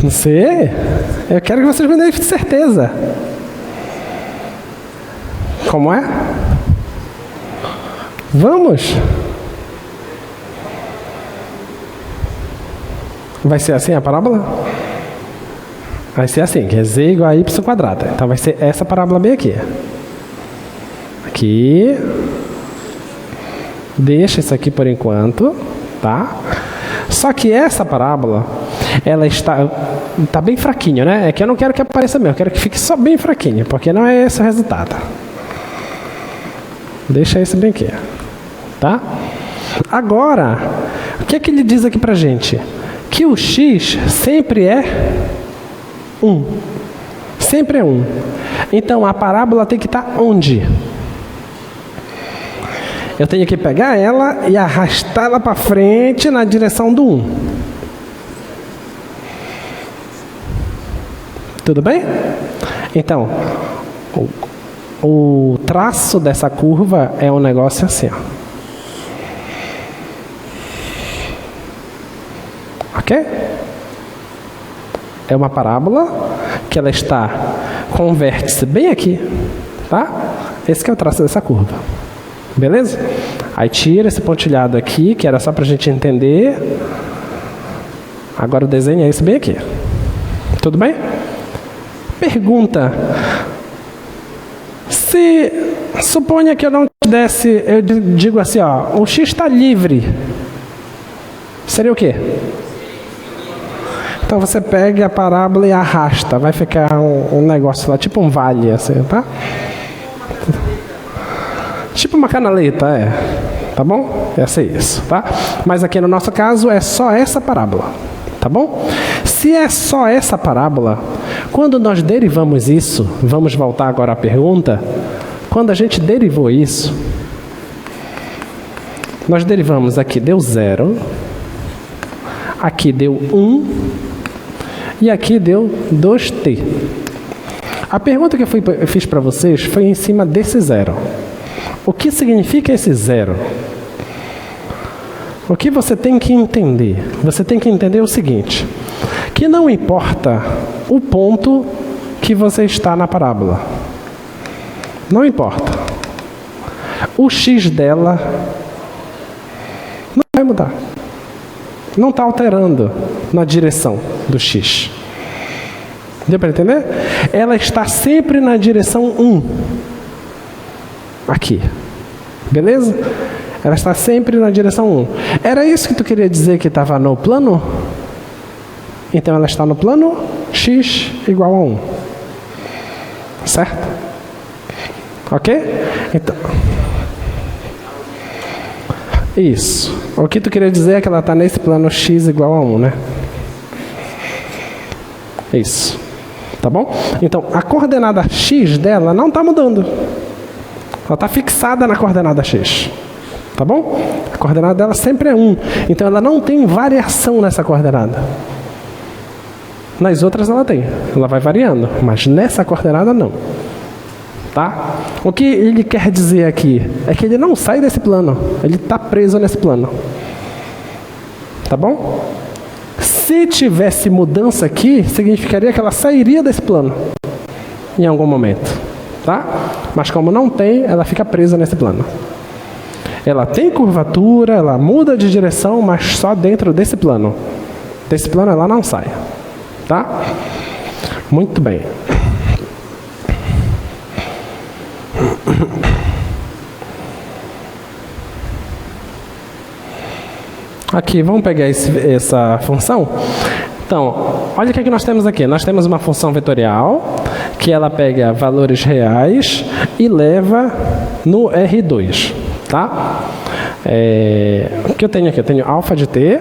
Não sei. Eu quero que vocês me deem certeza. Como é? Vamos. Vai ser assim a parábola? Vai ser assim, que é z igual a y quadrado. Então vai ser essa parábola bem aqui. Aqui. Deixa isso aqui por enquanto, tá? Só que essa parábola, ela está bem fraquinha, né? É que eu não quero que apareça mesmo, eu quero que fique só bem fraquinha, porque não é esse o resultado. Deixa esse bem aqui, tá? Agora, o que é que ele diz aqui pra gente? Que o x sempre é 1. Sempre é 1. Então, a parábola tem que estar onde? Eu tenho que pegar ela e arrastar ela para frente na direção do 1. Tudo bem? Então, o traço dessa curva é um negócio assim, ó. Ok? É uma parábola que ela está com um vértice bem aqui, tá? Esse que é o traço dessa curva. Beleza? Aí tira esse pontilhado aqui, que era só pra gente entender. Agora o desenho é esse bem aqui. Tudo bem? Pergunta. Se suponha que eu não desse, eu digo assim, ó, o x está livre. Seria o quê? Então você pega a parábola e arrasta. Vai ficar um negócio lá, tipo um vale, assim, tá? Tipo uma canaleta, tá bom? Ia ser isso, tá? Mas aqui no nosso caso é só essa parábola, tá bom? Se é só essa parábola, Quando nós derivamos isso, vamos voltar agora à pergunta, quando a gente derivou isso, nós derivamos aqui deu 0, aqui deu 1 e aqui deu 2t. A pergunta que eu fiz para vocês foi em cima desse 0. O que significa esse 0? O que você tem que entender? Você tem que entender o seguinte, que não importa o ponto que você está na parábola. Não importa. O x dela não vai mudar. Não está alterando na direção do x. Deu para entender? Ela está sempre na direção 1. Aqui. Beleza? Ela está sempre na direção 1. Era isso que tu queria dizer que estava no plano? Então ela está no plano x igual a 1. Certo? Ok? Então, isso. O que tu queria dizer é que ela está nesse plano x igual a 1, né? Isso. Tá bom? Então, a coordenada x dela não está mudando. Ela está fixada na coordenada x. Tá bom? A coordenada dela sempre é 1. Então, ela não tem variação nessa coordenada. Nas outras ela tem. Ela vai variando. Mas nessa coordenada não. Tá? O que ele quer dizer aqui é que ele não sai desse plano. Ele está preso nesse plano. Tá bom? Se tivesse mudança aqui, significaria que ela sairia desse plano em algum momento. Tá? Mas como não tem, ela fica presa nesse plano. Ela tem curvatura, ela muda de direção, mas só dentro desse plano. Desse plano ela não sai. Tá? Muito bem. Aqui, vamos pegar essa função. Então, olha o que nós temos aqui. Nós temos uma função vetorial, que ela pega valores reais e leva no R2. Tá? O que eu tenho aqui? Eu tenho alfa de t.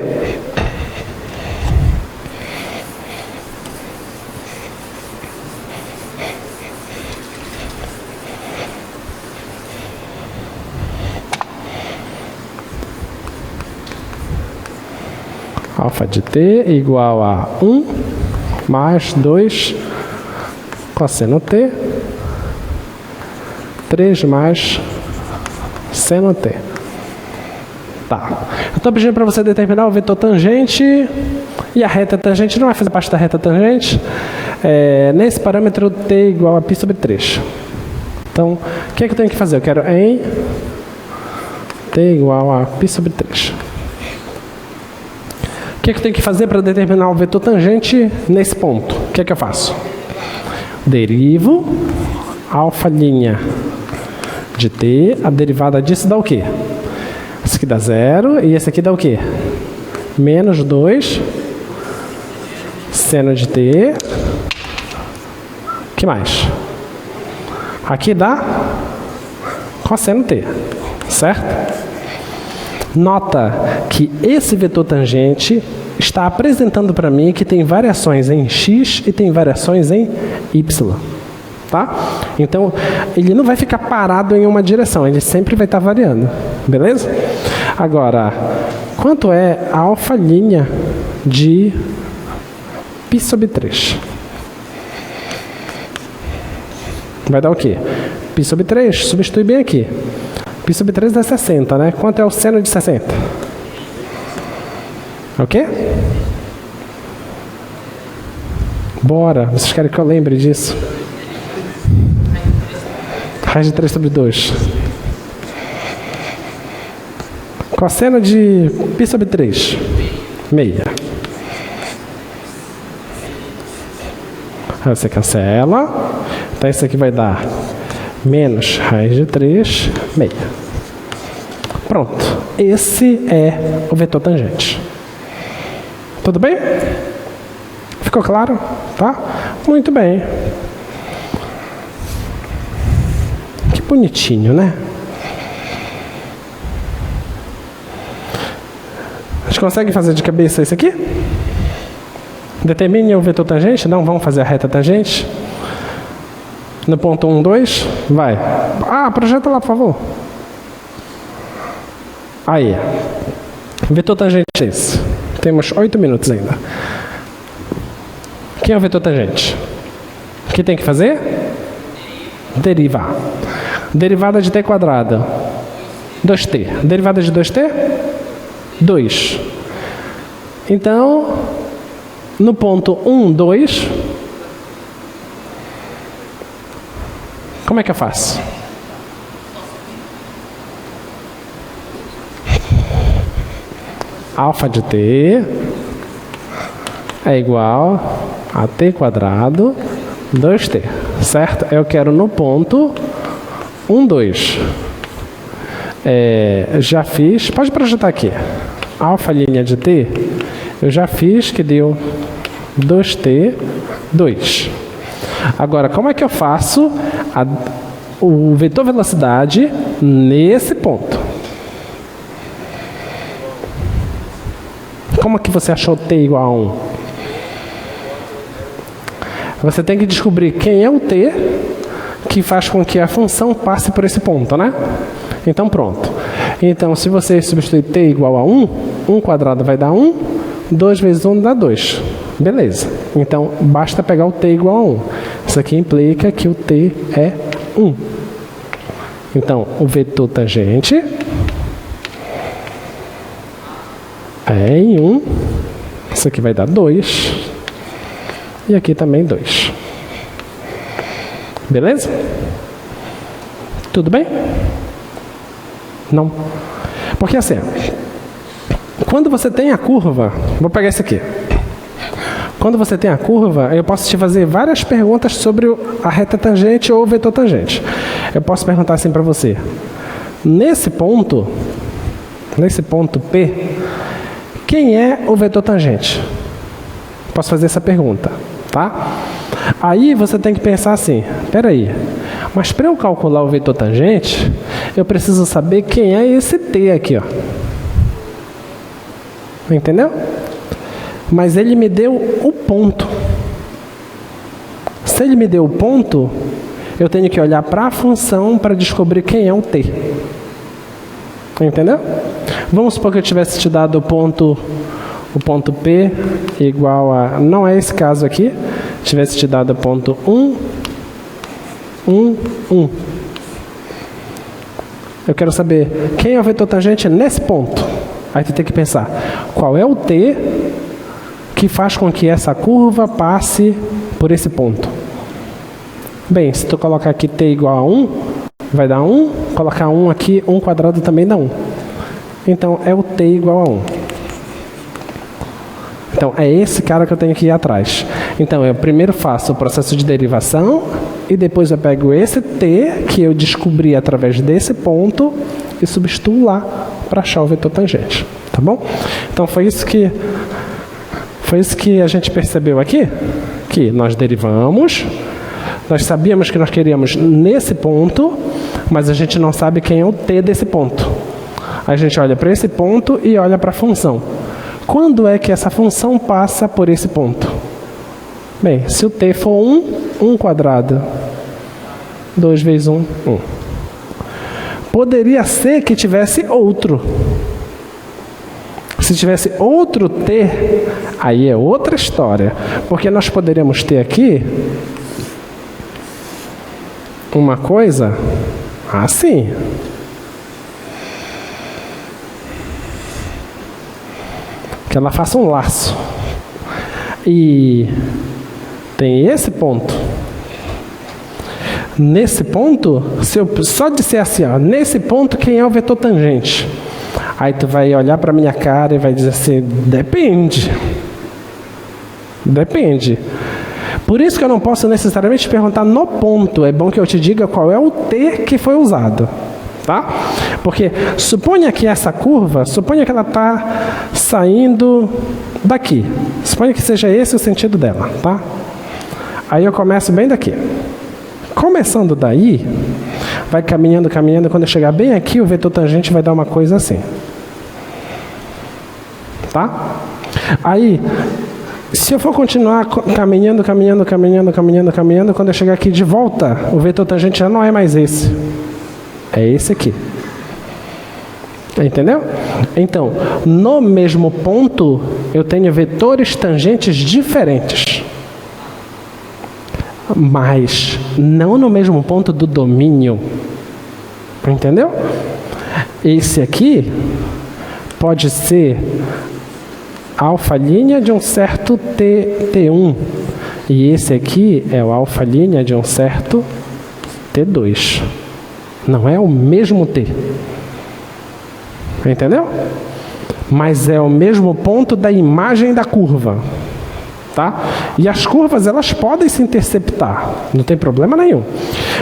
Alfa de t igual a 1 mais 2 cosseno t, 3 mais seno t. Tá. Eu estou pedindo para você determinar o vetor tangente e a reta tangente não vai fazer parte da reta tangente. Nesse parâmetro t igual a π sobre 3. Então, o que é que eu tenho que fazer? Eu quero em t igual a π sobre 3. O que é que eu tenho que fazer para determinar o vetor tangente nesse ponto? O que é que eu faço? Derivo alfa' de t, a derivada disso dá o quê? Esse aqui dá 0 e esse aqui dá o quê? Menos 2 seno de t. O que mais? Aqui dá cosseno t, certo? Nota que esse vetor tangente está apresentando para mim que tem variações em x e tem variações em y. Tá? Então, ele não vai ficar parado em uma direção, ele sempre vai estar variando. Beleza? Agora, quanto é a alfa' de π sobre 3? Vai dar o quê? π sobre 3, substitui bem aqui. π sobre 3 dá 60, né? Quanto é o seno de 60? Ok? Bora, vocês querem que eu lembre disso? Raiz de 3 sobre 2. Cosseno de π sobre 3? Meia. Aí você cancela. Então isso aqui vai dar menos raiz de 3, meia. Pronto. Esse é o vetor tangente. Tudo bem? Ficou claro? Tá? Muito bem. Que bonitinho, né? A gente consegue fazer de cabeça isso aqui? Determine o vetor tangente. Não, vamos fazer a reta tangente. No ponto 1, 2, vai. Projeta lá, por favor. Aí. Vetor tangente é esse. Temos 8 minutos ainda. Quem é o vetor tangente? O que tem que fazer? Derivar. Derivada de t quadrado. 2t. Derivada de 2t? 2. Então, no ponto 1, 2, como é que eu faço? Alfa de t é igual a t quadrado 2t, certo? Eu quero no ponto 1, 2. Já fiz, pode projetar aqui. Alfa linha de t, eu já fiz que deu 2t, 2. Agora, como é que eu faço o vetor velocidade nesse ponto? Como é que você achou t igual a 1? Você tem que descobrir quem é o t que faz com que a função passe por esse ponto, né? Então, pronto. Então, se você substituir t igual a 1, 1 quadrado vai dar 1, 2 vezes 1 dá 2. Beleza. Então, basta pegar o t igual a 1. Isso aqui implica que o t é 1. Então, o vetor tangente é em 1. Isso aqui vai dar 2. E aqui também 2. Beleza? Tudo bem? Não. Porque assim, quando você tem a curva, vou pegar esse aqui. Quando você tem a curva, eu posso te fazer várias perguntas sobre a reta tangente ou o vetor tangente. Eu posso perguntar assim para você: nesse ponto P, quem é o vetor tangente? Posso fazer essa pergunta, tá? Aí você tem que pensar assim: peraí, mas para eu calcular o vetor tangente, eu preciso saber quem é esse t aqui, ó. Entendeu? Mas ele me deu o ponto. Se ele me deu o ponto, eu tenho que olhar para a função para descobrir quem é o t. Entendeu? Vamos supor que eu tivesse te dado o ponto P igual a... Não é esse caso aqui. Tivesse te dado o ponto 1, 1, 1. Eu quero saber quem é o vetor tangente nesse ponto. Aí tu tem que pensar, qual é o t que faz com que essa curva passe por esse ponto? Bem, se tu colocar aqui t igual a 1, vai dar 1. Colocar 1 aqui, 1 quadrado também dá 1. Então, é o t igual a 1. Então, é esse cara que eu tenho que ir atrás. Então, eu primeiro faço o processo de derivação e depois eu pego esse t que eu descobri através desse ponto e substituo lá para achar o vetor tangente. Tá bom? Então, foi isso que a gente percebeu aqui, que nós derivamos, nós sabíamos que nós queríamos nesse ponto, mas a gente não sabe quem é o t desse ponto. A gente olha para esse ponto e olha para a função. Quando é que essa função passa por esse ponto? Bem, se o t for 1, 1 quadrado, 2 vezes 1, 1. Poderia ser que tivesse outro. Se tivesse outro t, aí é outra história. Porque nós poderíamos ter aqui uma coisa assim. Que ela faça um laço. E tem esse ponto. Nesse ponto, se eu só disser assim, ó, nesse ponto quem é o vetor tangente? Aí tu vai olhar para minha cara e vai dizer assim, depende. Depende. Por isso que eu não posso necessariamente perguntar no ponto. É bom que eu te diga qual é o t que foi usado. Tá? Porque suponha que essa curva, suponha que ela está saindo daqui. Suponha que seja esse o sentido dela, tá? Aí eu começo bem daqui. Começando daí, vai caminhando, caminhando. Quando eu chegar bem aqui, o vetor tangente vai dar uma coisa assim. Tá? Aí, Se eu for continuar caminhando, quando eu chegar aqui de volta, o vetor tangente já não é mais esse. É esse aqui. Entendeu? Então, no mesmo ponto, eu tenho vetores tangentes diferentes. Mas não no mesmo ponto do domínio. Entendeu? Esse aqui pode ser alfa' de um certo T1. E esse aqui é o alfa' de um certo T2. Não é o mesmo T. Entendeu? Mas é o mesmo ponto da imagem da curva. Tá? E as curvas, elas podem se interceptar. Não tem problema nenhum.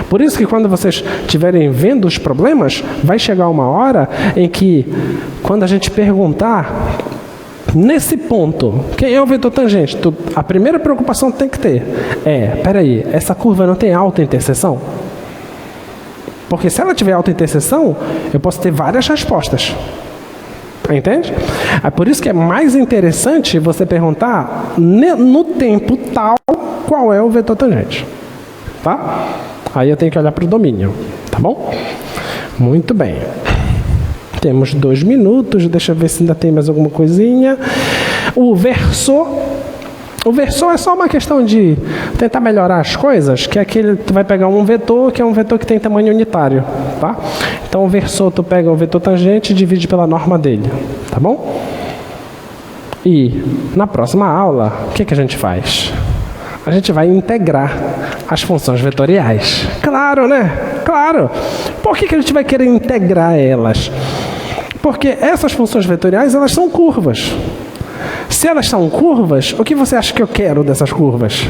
Por isso que quando vocês estiverem vendo os problemas, vai chegar uma hora em que, quando a gente perguntar, nesse ponto, quem é o vetor tangente? A primeira preocupação que tem que ter peraí, essa curva não tem alta interseção? Porque se ela tiver alta interseção, eu posso ter várias respostas. Entende? É por isso que é mais interessante você perguntar no tempo tal qual é o vetor tangente. Tá? Aí eu tenho que olhar para o domínio. Tá bom? Muito bem. Temos 2 minutos. Deixa eu ver se ainda tem mais alguma coisinha. O versor é só uma questão de tentar melhorar as coisas, que é aquele, tu vai pegar um vetor, que é um vetor que tem tamanho unitário, tá? Então o versor, tu pega o vetor tangente e divide pela norma dele, tá bom? E na próxima aula, o que a gente faz? A gente vai integrar as funções vetoriais. Claro, né? Claro! Por que a gente vai querer integrar elas? Porque essas funções vetoriais, elas são curvas. Se elas são curvas, o que você acha que eu quero dessas curvas?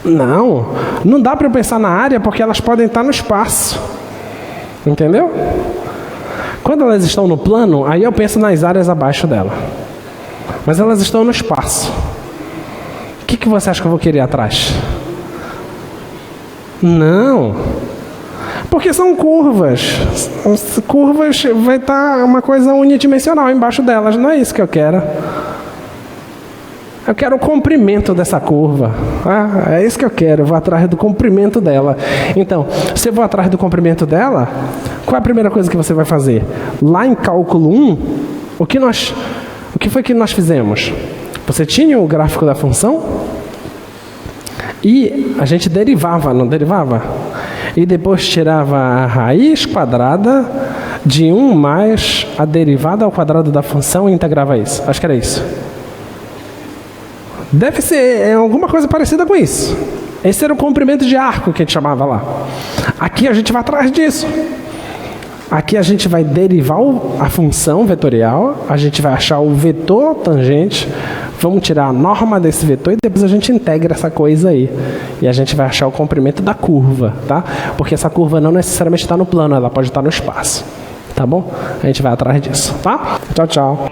Não dá para eu pensar na área porque elas podem estar no espaço. Entendeu? Quando elas estão no plano, aí eu penso nas áreas abaixo dela. Mas elas estão no espaço. O que você acha que eu vou querer atrás? Não. Porque são curvas. As curvas vai estar uma coisa unidimensional embaixo delas. Não é isso que eu quero. Eu quero o comprimento dessa curva. É isso que eu quero. Eu vou atrás do comprimento dela. Então, se eu vou atrás do comprimento dela, qual é a primeira coisa que você vai fazer? Lá em cálculo 1, o que foi que nós fizemos? Você tinha o gráfico da função e a gente derivava, não derivava? E depois tirava a raiz quadrada de 1 mais a derivada ao quadrado da função e integrava isso. Acho que era isso. Deve ser alguma coisa parecida com isso. Esse era o comprimento de arco que a gente chamava lá. Aqui a gente vai atrás disso. Aqui a gente vai derivar a função vetorial, a gente vai achar o vetor tangente, vamos tirar a norma desse vetor e depois a gente integra essa coisa aí. E a gente vai achar o comprimento da curva, tá? Porque essa curva não necessariamente está no plano, ela pode estar no espaço. Tá bom? A gente vai atrás disso, tá? Tchau, tchau.